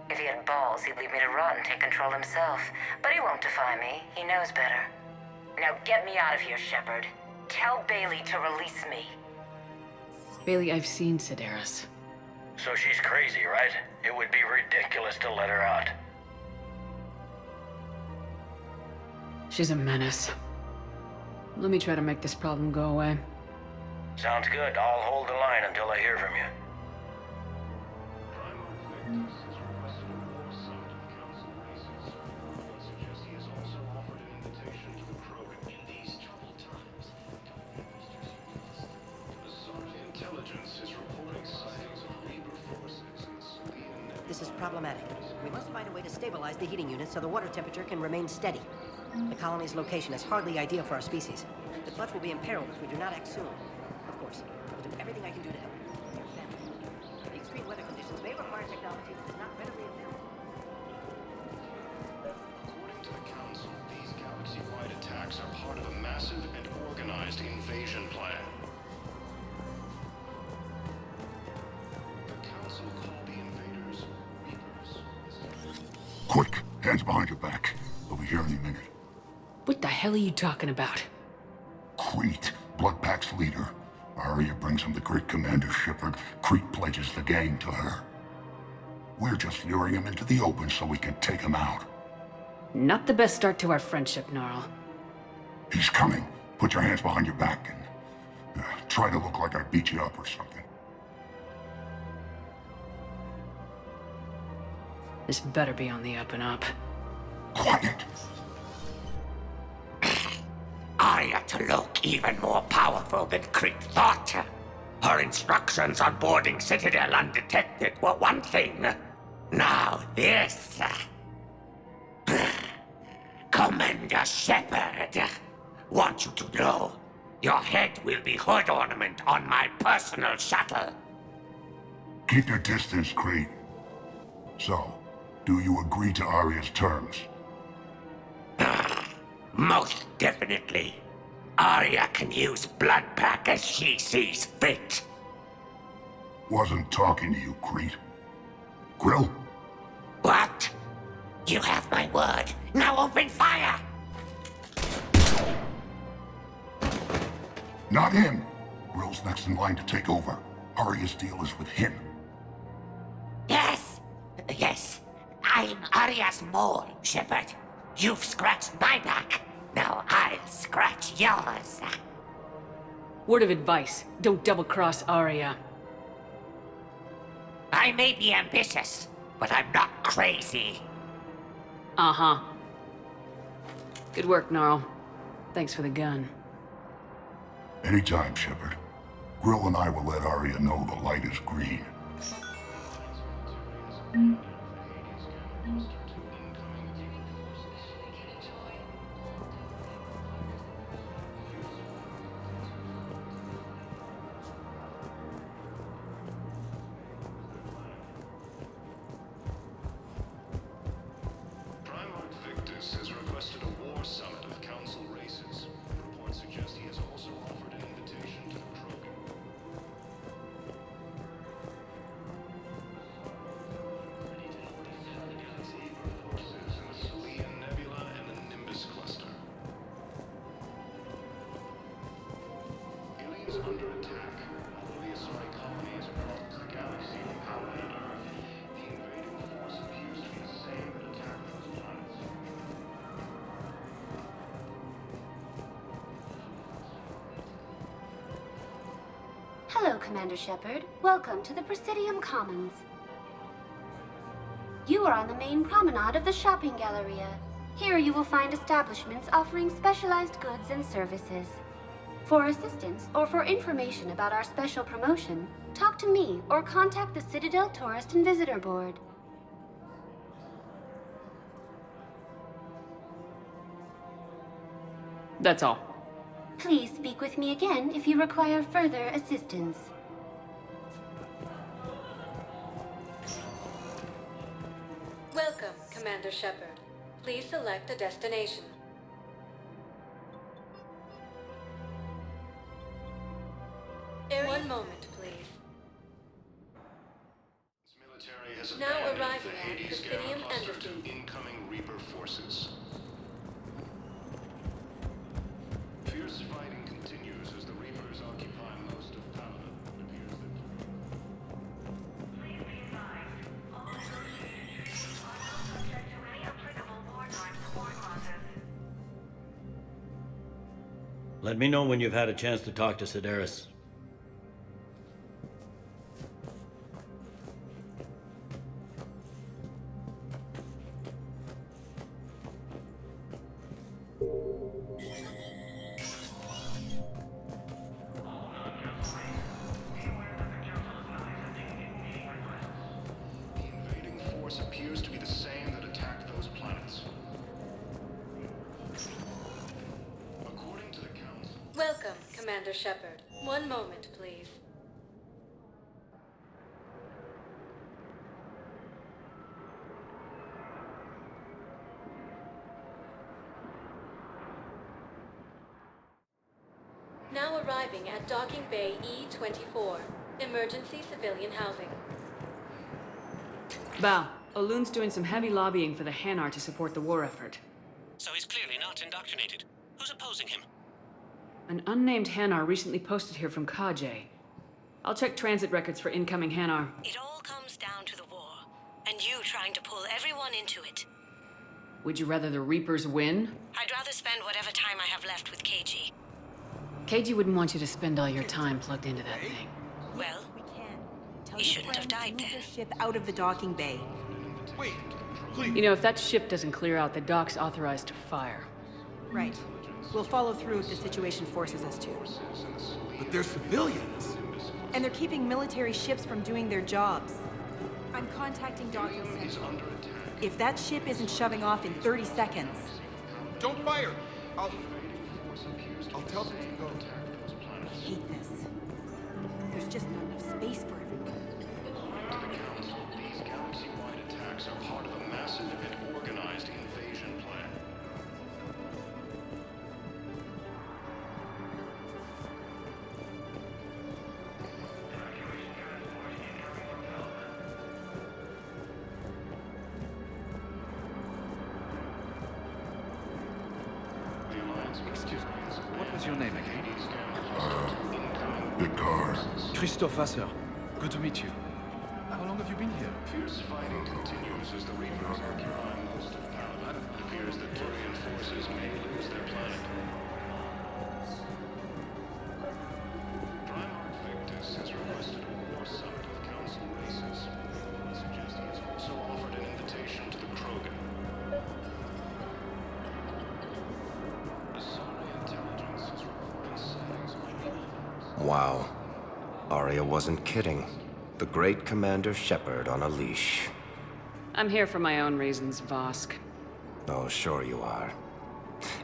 Speaker 19: If he had balls, he'd leave me to rot and take control himself. But he won't defy me. He knows better. Now get me out of here, Shepard. Tell Bailey to release me.
Speaker 21: Bailey, I've seen Sedaris.
Speaker 24: So she's crazy, right? It would be ridiculous to let her out.
Speaker 21: She's a menace. Let me try to make this problem go away.
Speaker 24: Sounds good. I'll hold the line until I hear from you.
Speaker 25: This is problematic. We must find a way to stabilize the heating unit so the water temperature can remain steady. The colony's location is hardly ideal for our species. The clutch will be imperiled if we do not act soon. Of course, I will do everything I can do to help. Your family. The extreme weather conditions may require technology that is not readily available.
Speaker 7: According to the Council, these galaxy-wide attacks are part of a massive and organized invasion plan. The Council called the invaders Reapers.
Speaker 26: Quick, hands behind your back. We'll be here any minute.
Speaker 21: What the hell are you talking about?
Speaker 26: Crete, Bloodpack's leader. Arya brings him the Grid Commander Shepard. Crete pledges the gang to her. We're just luring him into the open so we can take him out.
Speaker 21: Not the best start to our friendship, Gnarl.
Speaker 26: He's coming. Put your hands behind your back and try to look like I beat you up or something.
Speaker 21: This better be on the up and up.
Speaker 26: Quiet.
Speaker 27: Arya to look even more powerful than Crete thought. Her instructions on boarding Citadel undetected were one thing. Now this. Commander Shepard, want you to know, your head will be hood ornament on my personal shuttle.
Speaker 26: Keep your distance, Crete. So, do you agree to Arya's terms?
Speaker 27: Most definitely. Arya can use Bloodpack as she sees fit.
Speaker 26: Wasn't talking to you, Crete. Grill,
Speaker 27: What? You have my word. Now open fire!
Speaker 26: Not him. Grill's next in line to take over. Arya's deal is with him.
Speaker 27: Yes. Yes. I'm Arya's mole, Shepard. You've scratched my back. Now I'll scratch yours.
Speaker 21: Word of advice, don't double-cross Arya.
Speaker 27: I may be ambitious, but I'm not crazy.
Speaker 21: Uh-huh. Good work, Gnarl. Thanks for the gun.
Speaker 26: Anytime, Shepard. Grill and I will let Arya know the light is green.
Speaker 7: Has requested a war summit of council races. Reports suggest he has also offered an invitation to the Krogan. Forces in the Selenium Nebula and the Nimbus cluster. Aliens under attack. Although the Asari colonies across the galaxy from Paladin and Earth, the invading force appears to be the same that attacked those planets.
Speaker 4: Hello, Commander Shepard. Welcome to the Presidium Commons. You are on the main promenade of the shopping galleria. Here you will find establishments offering specialized goods and services. For assistance or for information about our special promotion, talk to me or contact the Citadel Tourist and Visitor Board.
Speaker 21: That's all.
Speaker 4: Please speak with me again if you require further assistance.
Speaker 1: Welcome, Commander Shepard. Please select a destination. One moment, please.
Speaker 7: Military has
Speaker 1: Now
Speaker 7: abandoned
Speaker 1: arriving
Speaker 7: the
Speaker 1: at
Speaker 7: Hades
Speaker 1: Presidium
Speaker 7: Gamma cluster
Speaker 1: Embassy.
Speaker 7: to incoming Reaper forces. Fierce fighting continues as the Reapers occupy most of Paladin. It appears that
Speaker 24: Let me know when you've had a chance to talk to Sedaris.
Speaker 7: the invading force appears to be the same that attacked those planets. According to the Council,
Speaker 1: Welcome, Commander Shepard. One moment, please. Now arriving at Docking Bay E-24. Emergency civilian housing.
Speaker 21: Val, Olun's doing some heavy lobbying for the Hanar to support the war effort.
Speaker 6: So he's clearly not indoctrinated. Who's opposing him?
Speaker 21: An unnamed Hanar recently posted here from Kajay. I'll check transit records for incoming Hanar.
Speaker 4: It all comes down to the war, and you trying to pull everyone into it.
Speaker 21: Would you rather the Reapers win?
Speaker 4: I'd rather spend whatever time I have left with KG.
Speaker 21: KG wouldn't want you to spend all your time plugged into that thing.
Speaker 4: Well,
Speaker 18: Tell
Speaker 4: he
Speaker 18: your
Speaker 4: shouldn't have
Speaker 18: friend to
Speaker 4: died
Speaker 18: move
Speaker 4: then.
Speaker 18: their ship out of the docking bay.
Speaker 14: Wait, please.
Speaker 21: You know, if that ship doesn't clear out, the dock's authorized to fire.
Speaker 18: Right. We'll follow through if the situation forces us to.
Speaker 14: But they're civilians.
Speaker 18: And they're keeping military ships from doing their jobs. I'm contacting Docking Central. If that ship isn't shoving off in 30 seconds...
Speaker 14: Don't fire! I'll tell them to go.
Speaker 18: I hate this. There's just not enough space for everyone.
Speaker 7: these galaxy-wide attacks are part of a massive and organized invasion plan.
Speaker 3: Excuse me, what was your name again?
Speaker 26: Vicar.
Speaker 3: Christophe Vasseur. Good to meet you. How long have you been here?
Speaker 7: Fierce fighting continues as the Reapers occupy most of KAIDAN. It appears that Turian forces may lose their planet. Primarch Victus has requested a war summit of Council races. I suggest he has also offered an invitation to the Krogan. Asari intelligence is reporting sightings of aliens.
Speaker 8: Wow. Arya wasn't kidding. The great Commander Shepard on a leash.
Speaker 21: I'm here for my own reasons, Vosk.
Speaker 8: Oh, sure you are.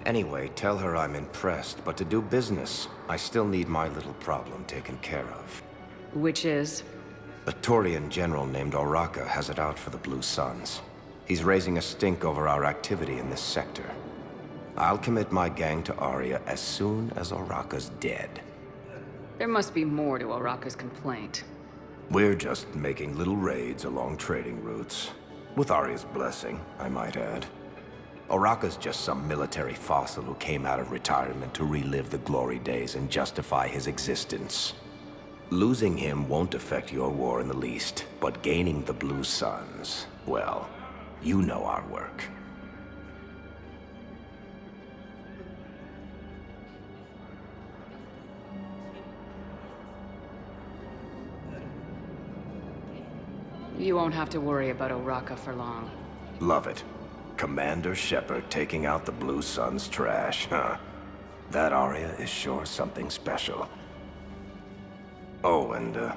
Speaker 8: Anyway, tell her I'm impressed, but to do business, I still need my little problem taken care of.
Speaker 21: Which is?
Speaker 8: A Turian general named Oraka has it out for the Blue Suns. He's raising a stink over our activity in this sector. I'll commit my gang to Arya as soon as Oraka's dead.
Speaker 21: There must be more to Oraka's complaint.
Speaker 8: We're just making little raids along trading routes. With Arya's blessing, I might add. Oraka's just some military fossil who came out of retirement to relive the glory days and justify his existence. Losing him won't affect your war in the least, but gaining the Blue Suns, well, you know our work.
Speaker 21: You won't have to worry about Oraka for long.
Speaker 8: Love it. Commander Shepard taking out the Blue Suns trash, huh? That Arya is sure something special. Oh, and,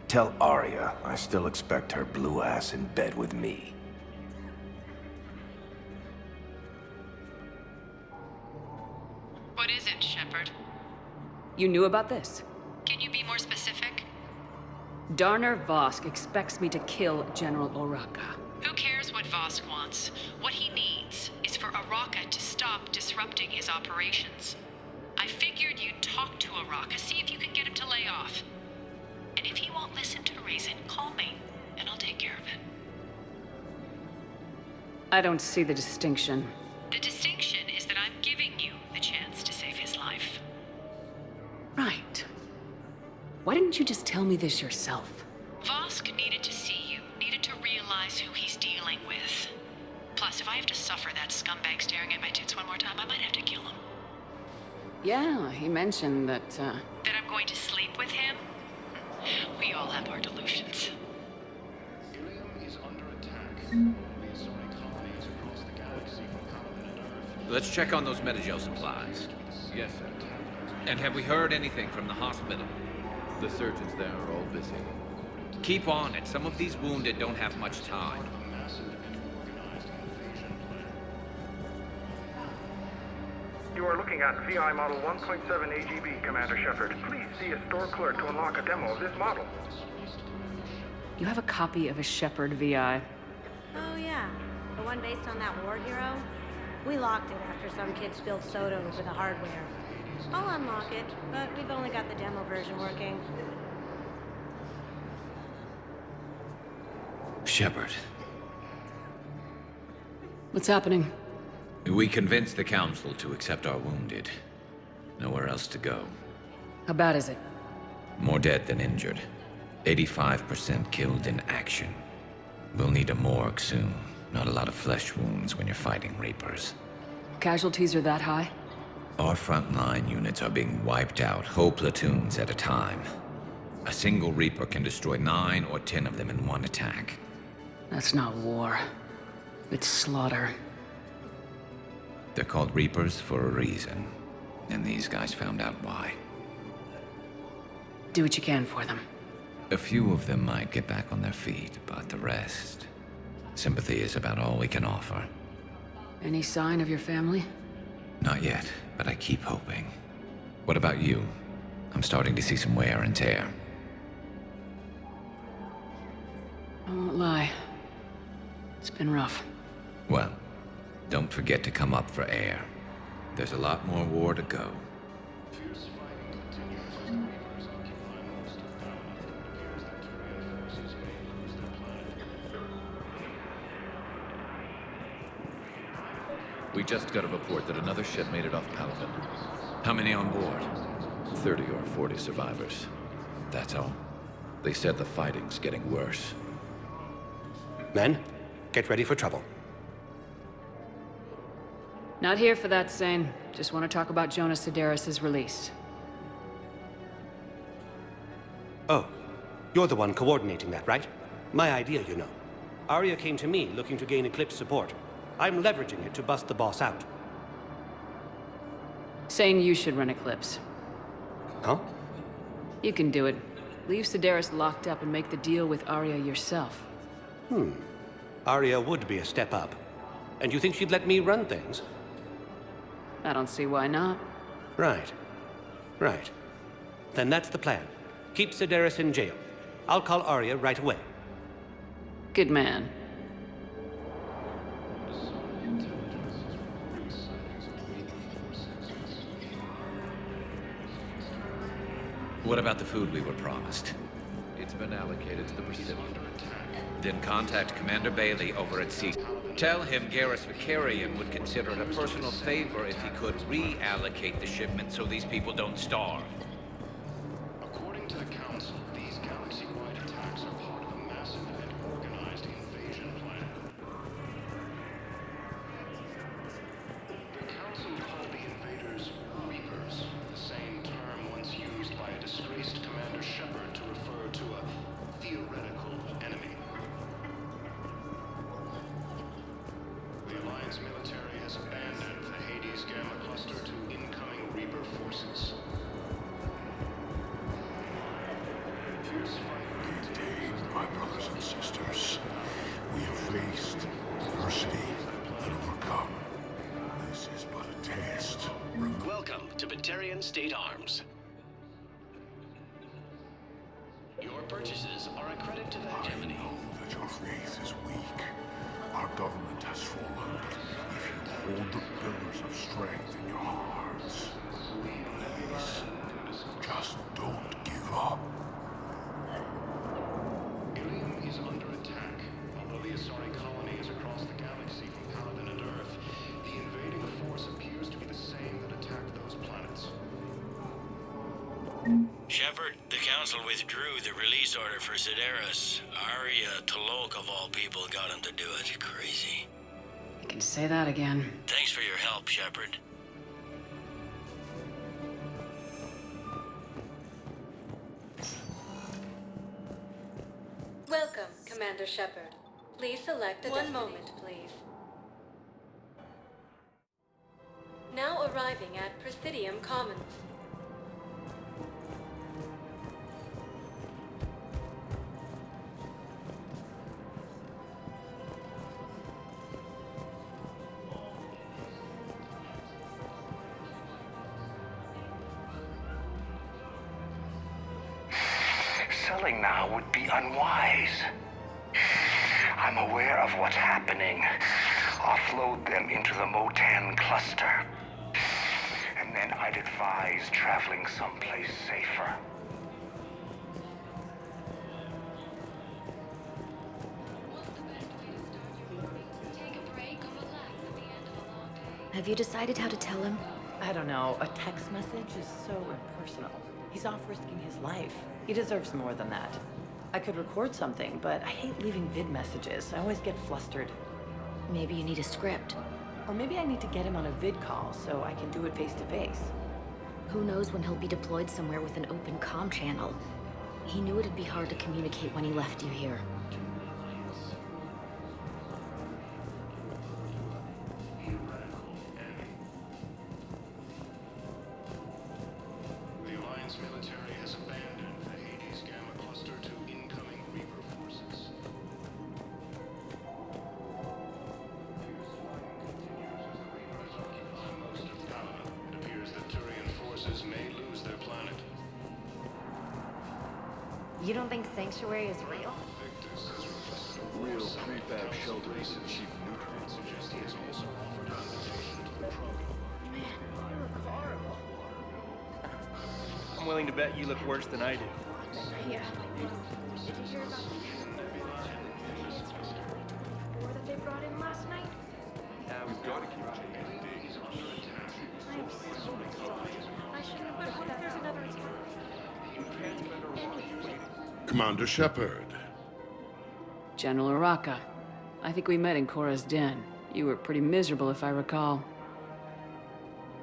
Speaker 8: tell Arya I still expect her blue ass in bed with me.
Speaker 21: What is it, Shepard? You knew about this? Can you be more specific? Darner Vosk expects me to kill General Oraka.
Speaker 13: Who cares what Vosk wants? What he needs is for Oraka to stop disrupting his operations. I figured you'd talk to Oraka, see if you can get him to lay off. And if he won't listen to reason, call me, and I'll take care of it.
Speaker 21: I don't see the distinction.
Speaker 13: The distinction is that I'm giving you the chance to save his life.
Speaker 21: Right. Why didn't you just tell me this yourself?
Speaker 13: Vosk needed to see you, needed to realize who he's dealing with. Plus, if I have to suffer that scumbag staring at my tits one more time, I might have to kill him.
Speaker 21: Yeah, he mentioned that,
Speaker 13: That I'm going to sleep with him? We all have our delusions.
Speaker 7: Ilium is under attack. The Asari colonies across the galaxy from KAIDAN and Earth.
Speaker 16: Let's check on those Metagel supplies.
Speaker 3: Yes, sir.
Speaker 16: And have we heard anything from the hospital?
Speaker 3: The surgeons there are all busy.
Speaker 16: Keep on it. Some of these wounded don't have much time.
Speaker 17: You are looking at VI Model 1.7 AGB, Commander Shepard. Please see a store clerk to unlock a demo of this model.
Speaker 21: you have a copy of a Shepard VI.
Speaker 20: Oh yeah, the one based on that war hero? We locked it after some kid spilled soda over the hardware. I'll unlock it, but we've only got the demo version working.
Speaker 16: Shepard.
Speaker 21: What's happening?
Speaker 16: We convinced the Council to accept our wounded. Nowhere else to go.
Speaker 21: How bad is it?
Speaker 16: More dead than injured. 85% killed in action. We'll need a morgue soon. Not a lot of flesh wounds when you're fighting Reapers.
Speaker 21: Casualties are that high?
Speaker 16: Our frontline units are being wiped out, whole platoons at a time. A single Reaper can destroy 9 or 10 of them in one attack.
Speaker 21: That's not war. It's slaughter.
Speaker 16: They're called Reapers for a reason. And these guys found out why.
Speaker 21: Do what you can for them.
Speaker 16: A few of them might get back on their feet, but the rest... Sympathy is about all we can offer.
Speaker 21: Any sign of your family?
Speaker 16: Not yet, but I keep hoping. What about you? I'm starting to see some wear and tear.
Speaker 21: I won't lie. It's been rough.
Speaker 16: Well, don't forget to come up for air. There's a lot more war to go. We just got a report that another ship made it off Paladin. How many on board? 30 or 40 survivors. That's all. They said the fighting's getting worse.
Speaker 2: Men, get ready for trouble.
Speaker 21: Not here for that, Thane. Just want to talk about Jonas Sedaris' release.
Speaker 2: Oh, you're the one coordinating that, right? My idea, you know. Arya came to me looking to gain Eclipse support. I'm leveraging it to bust the boss out.
Speaker 21: Saying you should run Eclipse.
Speaker 2: Huh?
Speaker 21: You can do it. Leave Sedaris locked up and make the deal with Arya yourself.
Speaker 2: Arya would be a step up. And you think she'd let me run things?
Speaker 21: I don't see why not.
Speaker 2: Right. Right. Then that's the plan. Keep Sedaris in jail. I'll call Arya right away.
Speaker 21: Good man.
Speaker 16: What about the food we were promised? It's been allocated to the Presidium. Then contact Commander Bailey over at Sea. Tell him Garrus Vicarian would consider it a personal favor if he could reallocate the shipment so these people don't starve.
Speaker 7: According to the Council, these galaxy-wide attacks are part of a massive and organized invasion plan. The Council called the invaders Reapers, the same term once used by a disgraced Commander Shepard to refer to a theoretical enemy. The Alliance military has abandoned the Hades Gamma Cluster to incoming Reaper forces.
Speaker 26: My brothers and sisters, we have faced adversity and overcome. This is but a test.
Speaker 12: Welcome to Batarian State Arms. Your purchases are a credit to the hegemony.
Speaker 26: I know that your faith is weak. Our government has fallen. If you hold the pillars of strength in your hearts, please, just don't give up.
Speaker 7: Ilium is under attack. Although the Asari colony is across the galaxy from Paladin and Earth, the invading force appears to be the same that attacked those planets.
Speaker 24: Shepard, the Council withdrew the release order for Sedaris. Arya Talok, of all people, got him to do it. Crazy.
Speaker 21: You can say that again.
Speaker 24: Thanks for your help, Shepard.
Speaker 1: Welcome, Commander Shepard. Please select a One moment, please. Now arriving at Presidium Commons.
Speaker 5: Selling now would be unwise. I'm aware of what's happening. Offload them into the Motan cluster. And then I'd advise traveling someplace safer.
Speaker 9: Have you decided how to tell him?
Speaker 10: I don't know. A text message is so impersonal. He's off risking his life. He deserves more than that. I could record something, but I hate leaving vid messages. I always get flustered.
Speaker 9: Maybe you need a script.
Speaker 10: Or maybe I need to get him on a vid call so I can do it face to face.
Speaker 9: Who knows when he'll be deployed somewhere with an open comm channel. He knew it'd be hard to communicate when he left you here.
Speaker 7: The Alliance military has abandoned the Hades Gamma Cluster to incoming Reaper forces. Reapers occupy most of Paladin. It appears that Turian forces may lose their planet.
Speaker 20: You don't think Sanctuary is real?
Speaker 3: Real prefab shelters and cheap nutrients.
Speaker 7: Suggest he has also offered an invitation to the probe.
Speaker 11: I'm willing to bet you look worse than I do.
Speaker 20: Yeah. Did you hear about the that they brought in last night?
Speaker 3: We've got to keep checking.
Speaker 6: Commander Shepard.
Speaker 21: General Araka. I think we met in Korra's den. You were pretty miserable, if I recall.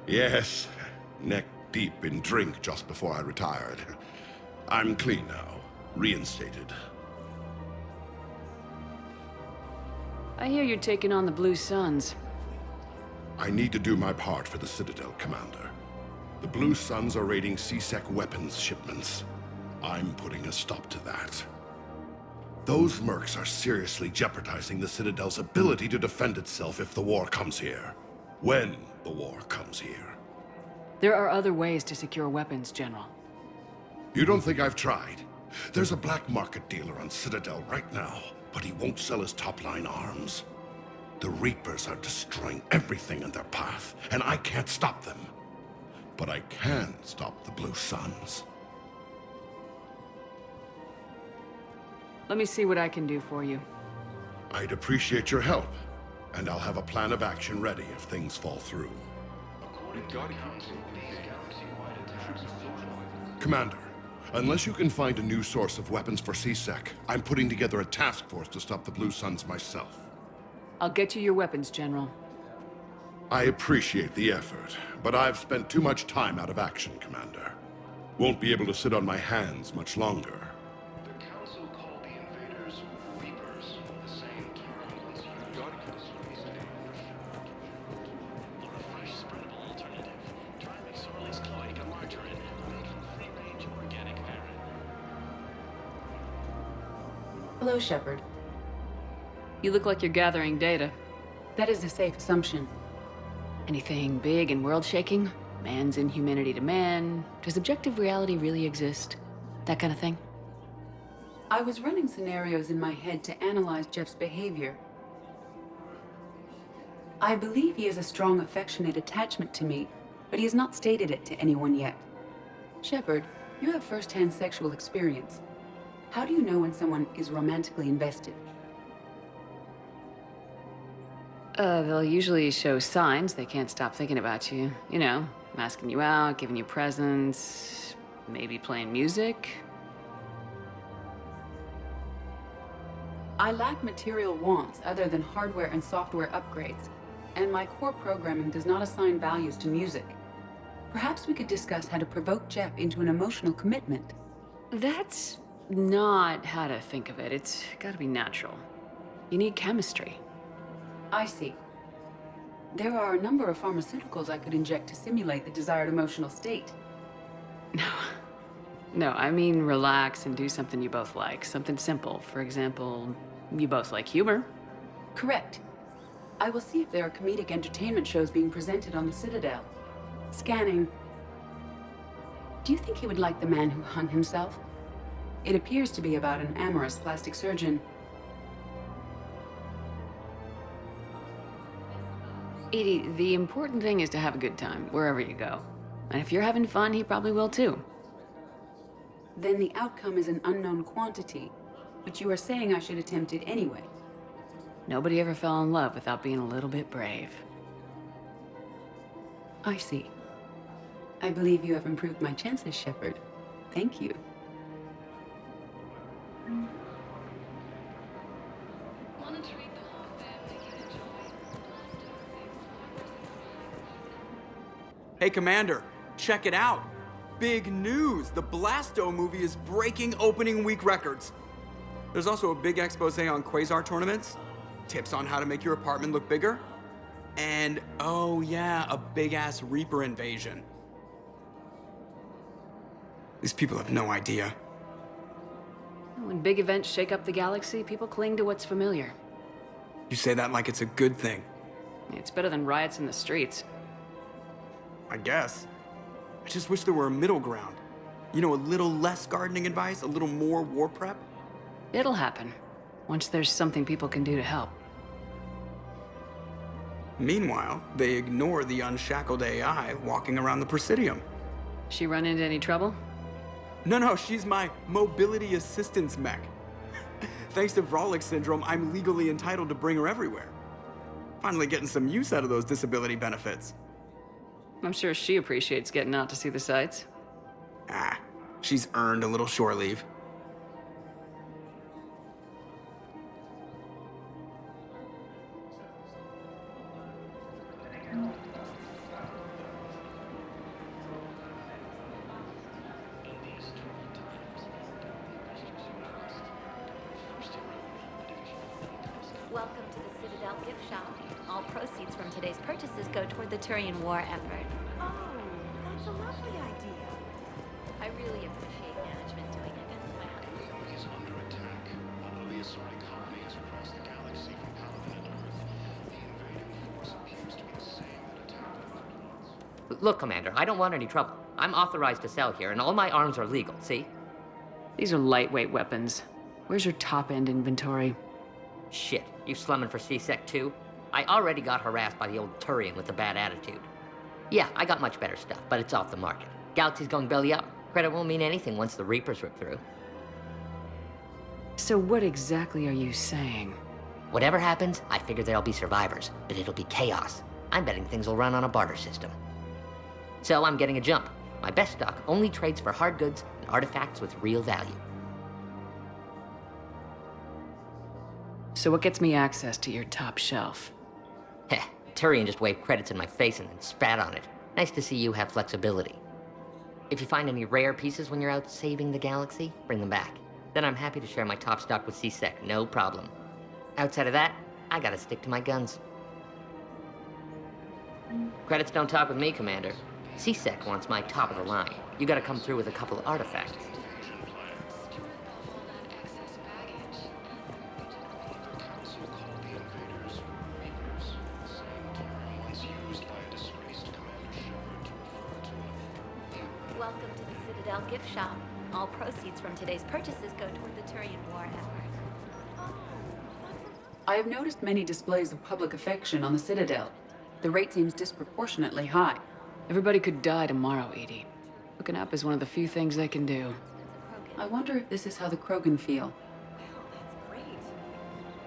Speaker 6: Yes, neck deep in drink just before I retired. I'm clean now, reinstated.
Speaker 21: I hear you're taking on the Blue Suns.
Speaker 6: I need to do my part for the Citadel, Commander. The Blue Suns are raiding CSEC weapons shipments. I'm putting a stop to that. Those mercs are seriously jeopardizing the Citadel's ability to defend itself if the war comes here. When the war comes here.
Speaker 21: There are other ways to secure weapons, General.
Speaker 6: You don't think I've tried? There's a black market dealer on Citadel right now, but he won't sell his top-line arms. The Reapers are destroying everything in their path, and I can't stop them. But I can stop the Blue Suns.
Speaker 21: Let me see what I can do for you.
Speaker 6: I'd appreciate your help, and I'll have a plan of action ready if things fall through. Commander, unless you can find a new source of weapons for CSEC, I'm putting together a task force to stop the Blue Suns myself.
Speaker 21: I'll get you your weapons, General.
Speaker 6: I appreciate the effort, but I've spent too much time out of action, Commander. Won't be able to sit on my hands much longer.
Speaker 7: The Council called the invaders Reapers, the same term once used by the disgraced
Speaker 12: For a fresh, spreadable alternative, try McSorley's cloic and margarine, made from free-range organic heron.
Speaker 15: Hello, Shepard.
Speaker 21: You look like you're gathering data.
Speaker 15: That is a safe assumption.
Speaker 21: Anything big and world-shaking? Man's inhumanity to man? Does objective reality really exist? That kind of thing?
Speaker 15: I was running scenarios in my head to analyze Jeff's behavior. I believe he has a strong affectionate attachment to me, but he has not stated it to anyone yet. Shepard, you have first-hand sexual experience. How do you know when someone is romantically invested?
Speaker 21: They'll usually show signs they can't stop thinking about you. You know, asking you out, giving you presents, maybe playing music.
Speaker 15: I lack material wants other than hardware and software upgrades, and my core programming does not assign values to music. Perhaps we could discuss how to provoke Jeff into an emotional commitment.
Speaker 21: That's not how to think of it. It's gotta be natural. You need chemistry.
Speaker 15: I see. There are a number of pharmaceuticals I could inject to simulate the desired emotional state.
Speaker 21: No, I mean relax and do something you both like. Something simple. For example, you both like humor.
Speaker 15: Correct. I will see if there are comedic entertainment shows being presented on the Citadel. Scanning. Do you think he would like The Man Who Hung Himself? It appears to be about an amorous plastic surgeon.
Speaker 21: Edie, the important thing is to have a good time, wherever you go. And if you're having fun, he probably will too.
Speaker 15: Then the outcome is an unknown quantity, but you are saying I should attempt it anyway.
Speaker 21: Nobody ever fell in love without being a little bit brave.
Speaker 15: I see. I believe you have improved my chances, Shepard. Thank you.
Speaker 19: Hey, Commander, check it out. Big news! The Blasto movie is breaking opening week records. There's also a big expose on Quasar tournaments, tips on how to make your apartment look bigger, and, oh yeah, a big-ass Reaper invasion. These people have no idea.
Speaker 21: When big events shake up the galaxy, people cling to what's familiar.
Speaker 19: You say that like it's a good thing.
Speaker 21: It's better than riots in the streets.
Speaker 19: I guess. I just wish there were a middle ground. You know, a little less gardening advice, a little more war prep.
Speaker 21: It'll happen, once there's something people can do to help.
Speaker 19: Meanwhile, they ignore the unshackled AI walking around the Presidium.
Speaker 21: She run into any trouble?
Speaker 19: No, she's my mobility assistance mech. Thanks to Vrolic syndrome, I'm legally entitled to bring her everywhere. Finally getting some use out of those disability benefits.
Speaker 21: I'm sure she appreciates getting out to see the sights.
Speaker 19: She's earned a little shore leave.
Speaker 9: Welcome to the Citadel gift shop. All proceeds from today's purchases go toward the Turian war effort.
Speaker 10: Oh, that's a lovely idea.
Speaker 9: I really appreciate management doing it.
Speaker 7: Helium is under attack. The assorted colonies across the galaxy from Paladin and Earth. The invading force appears to be the same that attacked.
Speaker 4: Look, Commander, I don't want any trouble. I'm authorized to sell here, and all my arms are legal, see?
Speaker 21: These are lightweight weapons. Where's your top-end inventory?
Speaker 4: Shit, you slumming for C-Sec too? I already got harassed by the old Turian with the bad attitude. Yeah, I got much better stuff, but it's off the market. Galaxy's going belly up. Credit won't mean anything once the Reapers rip through.
Speaker 21: So what exactly are you saying?
Speaker 4: Whatever happens, I figure there'll be survivors, but it'll be chaos. I'm betting things will run on a barter system. So I'm getting a jump. My best stock only trades for hard goods and artifacts with real value.
Speaker 21: So what gets me access to your top shelf?
Speaker 4: Heh, Turian just waved credits in my face and then spat on it. Nice to see you have flexibility. If you find any rare pieces when you're out saving the galaxy, bring them back. Then I'm happy to share my top stock with C-Sec, no problem. Outside of that, I gotta stick to my guns. Credits don't talk with me, Commander. C-Sec wants my top of the line. You gotta come through with a couple of artifacts.
Speaker 9: Welcome to the Citadel gift shop. All proceeds from today's purchases go toward the Turian war effort.
Speaker 15: I have noticed many displays of public affection on the Citadel. The rate seems disproportionately high.
Speaker 21: Everybody could die tomorrow, Edie. Hooking up is one of the few things they can do.
Speaker 15: I wonder if this is how the Krogan feel.
Speaker 10: Great.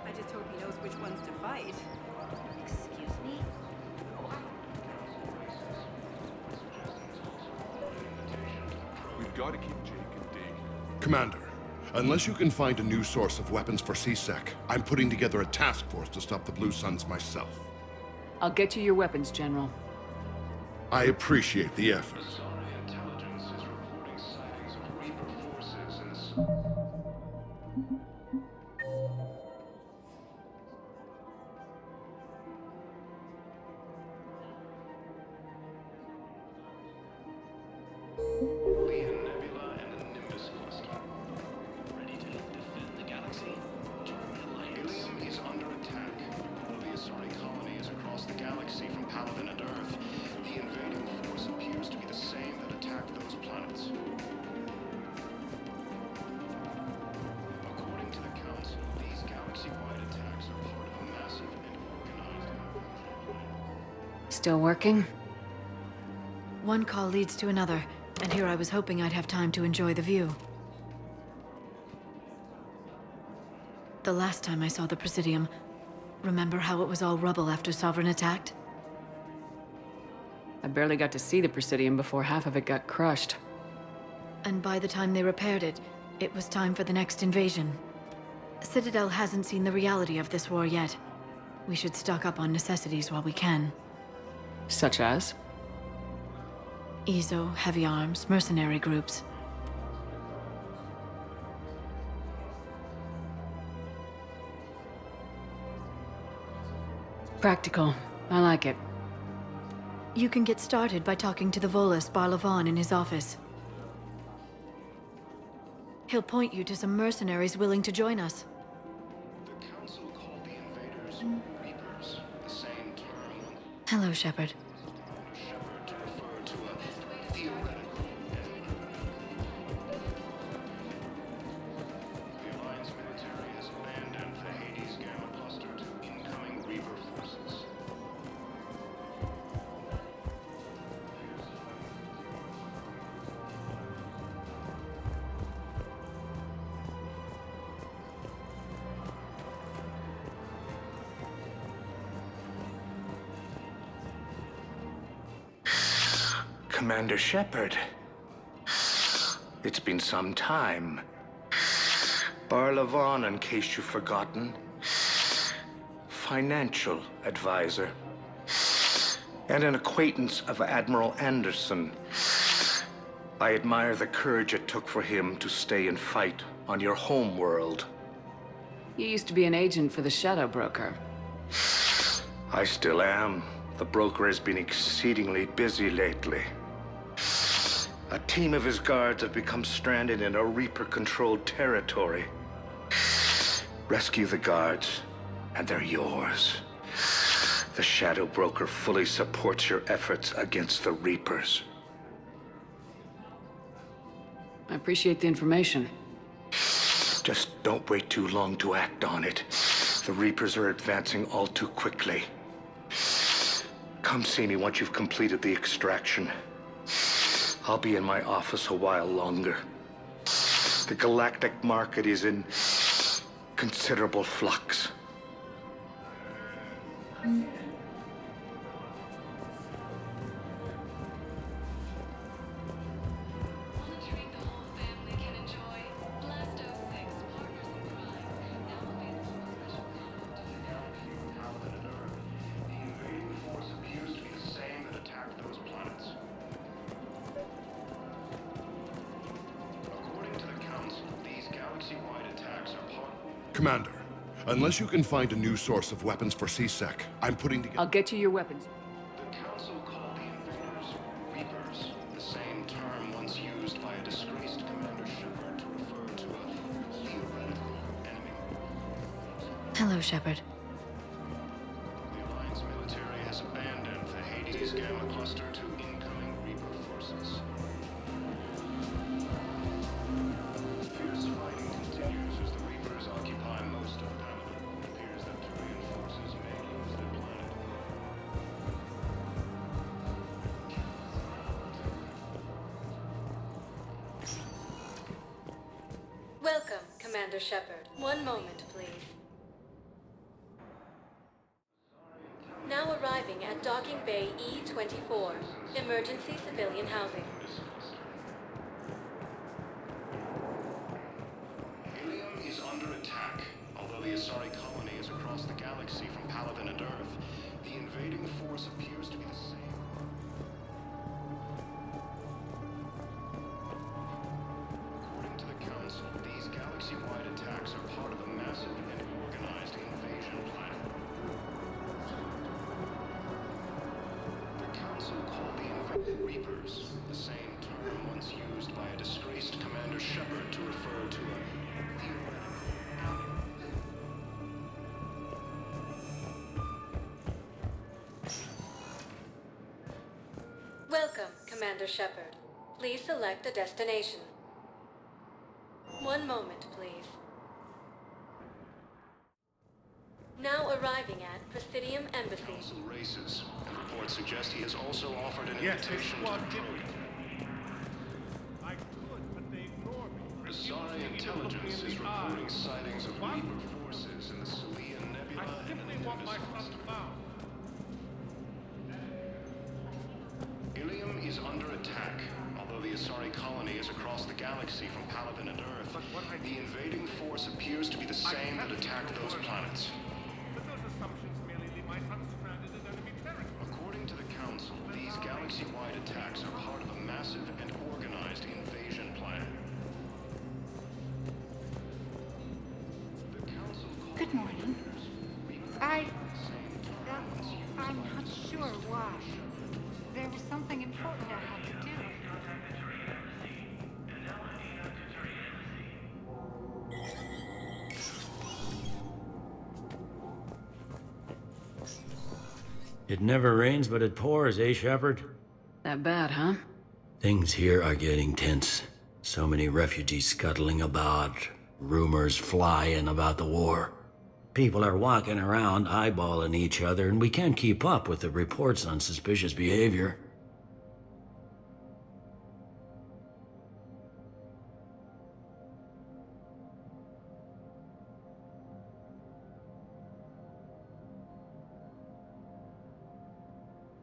Speaker 10: I just hope he knows which ones to fight.
Speaker 9: Excuse me?
Speaker 26: We've got to keep Jake and Dig.
Speaker 6: Commander, unless you can find a new source of weapons for C-Sec, I'm putting together a task force to stop the Blue Suns myself.
Speaker 21: I'll get you your weapons, General.
Speaker 6: I appreciate the effort.
Speaker 7: Intelligence is reporting sightings of Reaper forces in Leon Nebula and the Nimbus cluster.
Speaker 12: Ready to defend the galaxy? Join the Alliance.
Speaker 7: Helium is under attack. The assorted colonies across the galaxy from Paladin and Earth. The invading force appears to be the same that attacked those planets. According to the Council, these galaxy-wide attacks are part of a massive and organized...
Speaker 21: Still working?
Speaker 14: One call leads to another, and here I was hoping I'd have time to enjoy the view. The last time I saw the Presidium, remember how it was all rubble after Sovereign attacked?
Speaker 21: I barely got to see the Presidium before half of it got crushed.
Speaker 14: And by the time they repaired it, it was time for the next invasion. Citadel hasn't seen the reality of this war yet. We should stock up on necessities while we can.
Speaker 21: Such as?
Speaker 14: EZO, heavy arms, mercenary groups.
Speaker 21: Practical. I like it.
Speaker 14: You can get started by talking to the Volus Barlavan in his office. He'll point you to some mercenaries willing to join us.
Speaker 7: The Council called the invaders Reapers, the same term
Speaker 14: Hello, Shepard.
Speaker 7: Shepard to refer to a theoretical enemy. The Alliance military has abandoned the Hades Gamma cluster to incoming Reaper forces. Commander Shepard. It's been some time. Barlavan, in case you've forgotten. Financial advisor. And an acquaintance of Admiral Anderson. I admire the courage it took for him to stay and fight on your home world.
Speaker 21: You used to be an agent for the Shadow Broker.
Speaker 5: I still am. The broker has been exceedingly busy lately. A team of his guards have become stranded in a Reaper-controlled territory. Rescue the guards, and they're yours. The Shadow Broker fully supports your efforts against the Reapers.
Speaker 21: I appreciate the information.
Speaker 5: Just don't wait too long to act on it. The Reapers are advancing all too quickly. Come see me once you've completed the extraction. I'll be in my office a while longer. The galactic market is in considerable flux.
Speaker 6: Commander, unless you can find a new source of weapons for CSEC, I'm putting together...
Speaker 21: I'll get you your weapons.
Speaker 7: The Council called the invaders Reapers, the same term once used by a disgraced Commander Shepard to refer to a theoretical enemy.
Speaker 14: Hello, Shepard.
Speaker 7: The Alliance military has abandoned the Hades Gamma cluster to incoming Reaper forces. Fierce fighting continues as the Reapers occupy most of Paladin. It appears that Turian forces may lose their planet.
Speaker 1: Welcome, Commander Shepard. One moment, please. Now arriving at Docking Bay E-24. Emergency civilian housing.
Speaker 7: Helium is under attack. Although the Asari colony is across the galaxy from Paladin and Earth, the invading force appears to be the same. According to the Council, these galaxy-wide attacks are part of a massive and organized invasion plan. The Council called the Reapers, the same term once used by a disgraced Commander Shepard to refer to a theoretical enemy.
Speaker 1: Welcome, Commander Shepard. Please select a destination. One moment, please. Now arriving at Presidium Embassy.
Speaker 7: Council races. Reports suggest he has also offered an invitation to the program. Asari intelligence is reporting sightings of Reaper forces in the Salian Nebula and the Nebula. Ilium is under attack. Although the Asari colony is across the galaxy from Paladin and Earth, the invading force appears to be the same that attacked those planets. According to the Council, these galaxy-wide attacks are part of a massive and organized invasion plan.
Speaker 8: Good morning. I'm not sure why. There was something important I had to do.
Speaker 24: It never rains, but it pours, eh, Shepard?
Speaker 21: That bad, huh?
Speaker 24: Things here are getting tense. So many refugees scuttling about, rumors flying about the war. People are walking around eyeballing each other, and we can't keep up with the reports on suspicious behavior.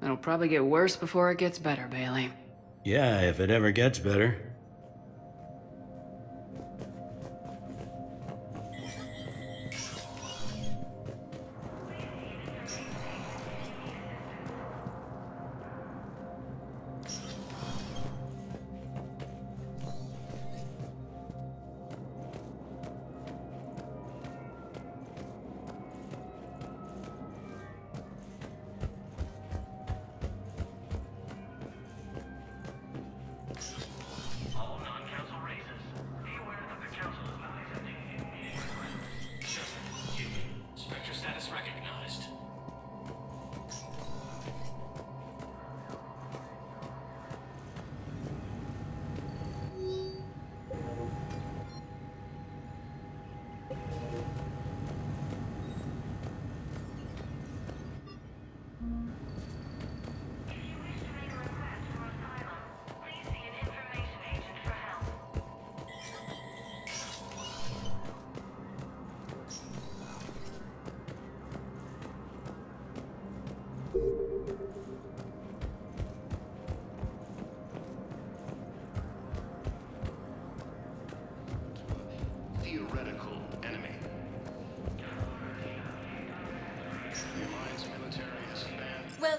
Speaker 21: It'll probably get worse before it gets better, Bailey.
Speaker 24: Yeah, if it ever gets better.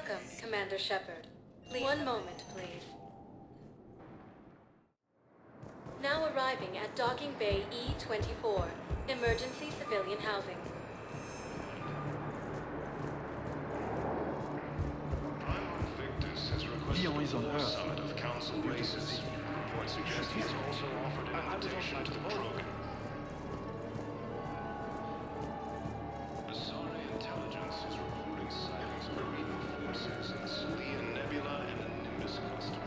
Speaker 1: Welcome, Commander Shepard. Please. One moment, please. Now arriving at Docking Bay E-24. Emergency civilian housing.
Speaker 7: Victus has requested a war summit of council races. Report suggests he has also offered an invitation to the program. Asari intelligence is reporting sightings of Reaper forces in the Salian Nebula and the Nimbus cluster.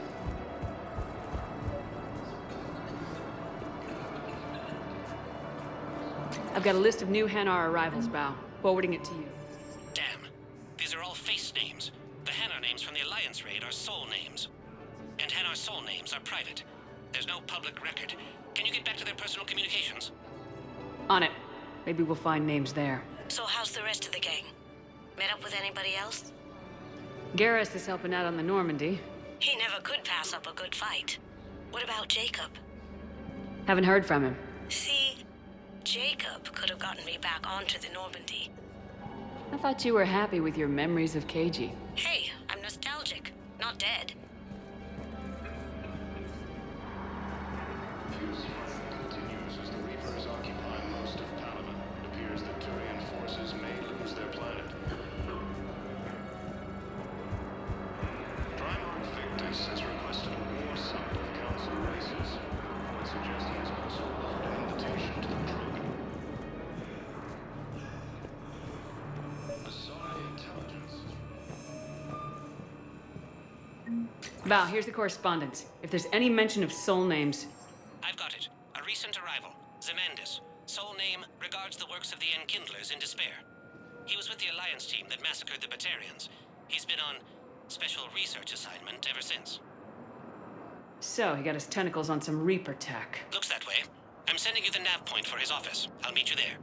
Speaker 21: I've got a list of new Hanar arrivals, Bao. Forwarding it to you.
Speaker 2: Damn. These are all face names. The Hanar names from the Alliance raid are soul names. And Hanar soul names are private. There's no public record. Can you get back to their personal communications?
Speaker 21: On it. Maybe we'll find names there.
Speaker 20: So how's the rest of the gang? Met up with anybody else?
Speaker 21: Garrus is helping out on the Normandy.
Speaker 20: He never could pass up a good fight. What about Jacob?
Speaker 21: Haven't heard from him.
Speaker 20: See, Jacob could have gotten me back onto the Normandy.
Speaker 21: I thought you were happy with your memories of KG.
Speaker 20: Hey, I'm nostalgic, not dead.
Speaker 7: Continues as the Reapers occupy most of Palaven. It appears that Turian forces may lose their planet. Primarch Victus has requested a war summit of council races. Report suggests he has also offered an invitation to the program. Asari intelligence.
Speaker 21: Bao, here's the correspondence. If there's any mention of soul names...
Speaker 2: I've got it. A recent arrival. Zemandis. Soul name regards the works of the Enkindlers in despair. He was with the Alliance team that massacred the Batarians. He's been on special research assignment ever since.
Speaker 21: So, he got his tentacles on some Reaper tech.
Speaker 2: Looks that way. I'm sending you the nav point for his office. I'll meet you there.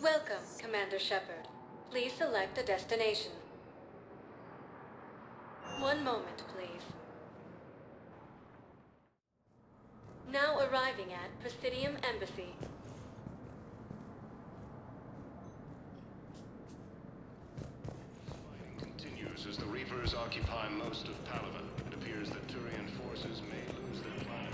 Speaker 1: Welcome, Commander Shepard. Please select a destination. One moment, please. Now arriving at Presidium Embassy.
Speaker 7: Continues as the Reapers occupy most of Palaven. It appears that Turian forces may lose their planet.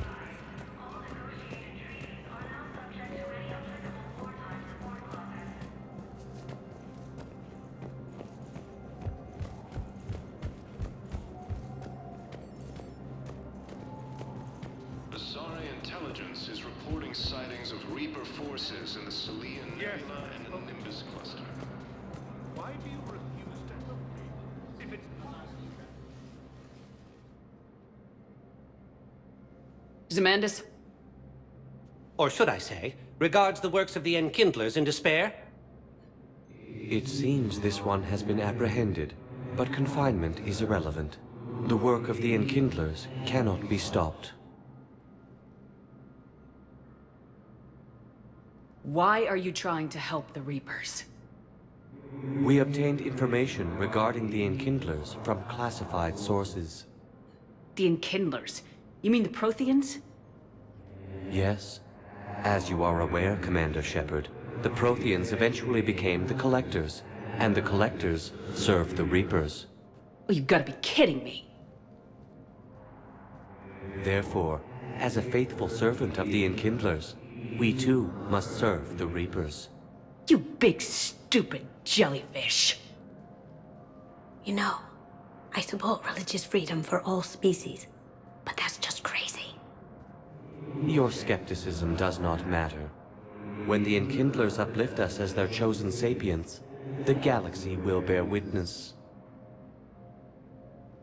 Speaker 7: Asari intelligence is reporting sightings of Reaper forces in the Salian Nebula and the Nimbus cluster.
Speaker 26: Why do you refuse to help me? If it's
Speaker 21: Zemandis?
Speaker 2: Or should I say, regards the works of the Enkindlers in despair?
Speaker 13: It seems this one has been apprehended, but confinement is irrelevant. The work of the Enkindlers cannot be stopped.
Speaker 21: Why are you trying to help the Reapers?
Speaker 13: We obtained information regarding the Enkindlers from classified sources.
Speaker 21: The Enkindlers? You mean the Protheans?
Speaker 13: Yes. As you are aware, Commander Shepard, the Protheans eventually became the Collectors, and the Collectors served the Reapers.
Speaker 21: Oh, you gotta be kidding me.
Speaker 13: Therefore, as a faithful servant of the Enkindlers, we too must serve the Reapers.
Speaker 20: You big stupid jellyfish. You know, I support religious freedom for all species, but that's just crazy.
Speaker 13: Your skepticism does not matter. When the Enkindlers uplift us as their chosen sapients, the galaxy will bear witness.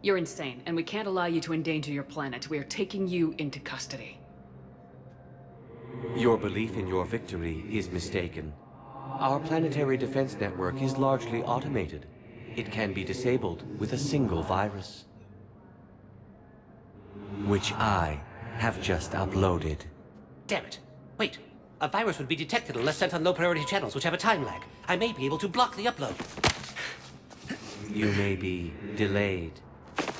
Speaker 21: You're insane, and we can't allow you to endanger your planet. We are taking you into custody.
Speaker 13: Your belief in your victory is mistaken. Our planetary defense network is largely automated. It can be disabled with a single virus, which I have just uploaded.
Speaker 2: Damn it. Wait. A virus would be detected unless sent on low-priority channels, which have a time lag. I may be able to block the upload.
Speaker 13: You may be delayed.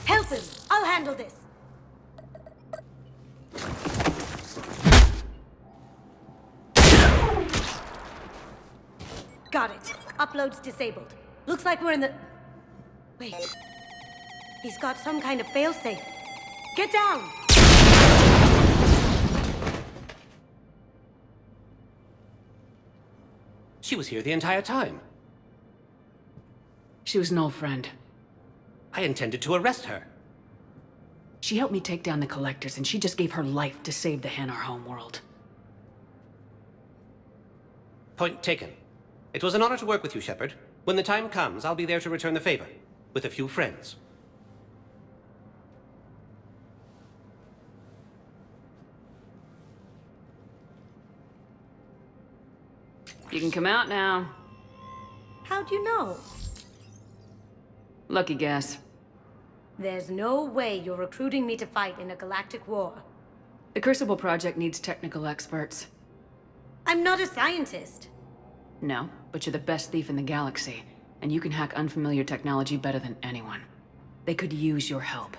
Speaker 20: Help him! I'll handle this! Got it. Upload's disabled. Looks like we're in the... Wait. He's got some kind of failsafe. Get down!
Speaker 2: She was here the entire time.
Speaker 21: She was an old friend.
Speaker 2: I intended to arrest her.
Speaker 21: She helped me take down the Collectors, and she just gave her life to save the Hanar homeworld.
Speaker 2: Point taken. It was an honor to work with you, Shepard. When the time comes, I'll be there to return the favor. With a few friends.
Speaker 21: You can come out now.
Speaker 20: How'd you know?
Speaker 21: Lucky guess.
Speaker 20: There's no way you're recruiting me to fight in a galactic war.
Speaker 21: The Crucible Project needs technical experts.
Speaker 20: I'm not a scientist.
Speaker 21: No, but you're the best thief in the galaxy, and you can hack unfamiliar technology better than anyone. They could use your help.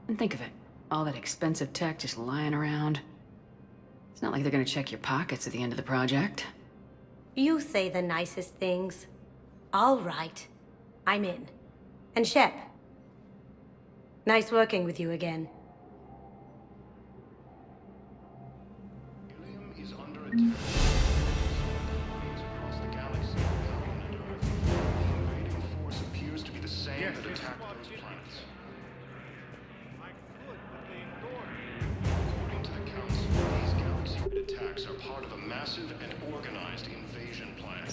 Speaker 21: And think of it, all that expensive tech just lying around. It's not like they're gonna check your pockets at the end of the project.
Speaker 20: You say the nicest things. All right. I'm in. And Shep. Nice working with you again.
Speaker 7: Helium is under attack. Across the galaxy, Helium and Earth. The invading force appears to be the same that attacked those planets. According to the Council, these galaxy-wide attacks are part of a massive and organized invasion plan.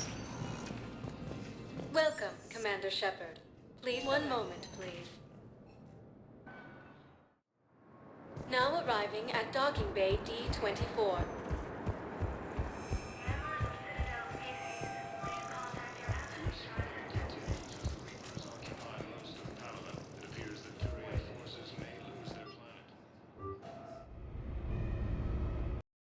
Speaker 1: Welcome, Commander Shepard. Please, one moment, please. Now arriving at Docking Bay D-24.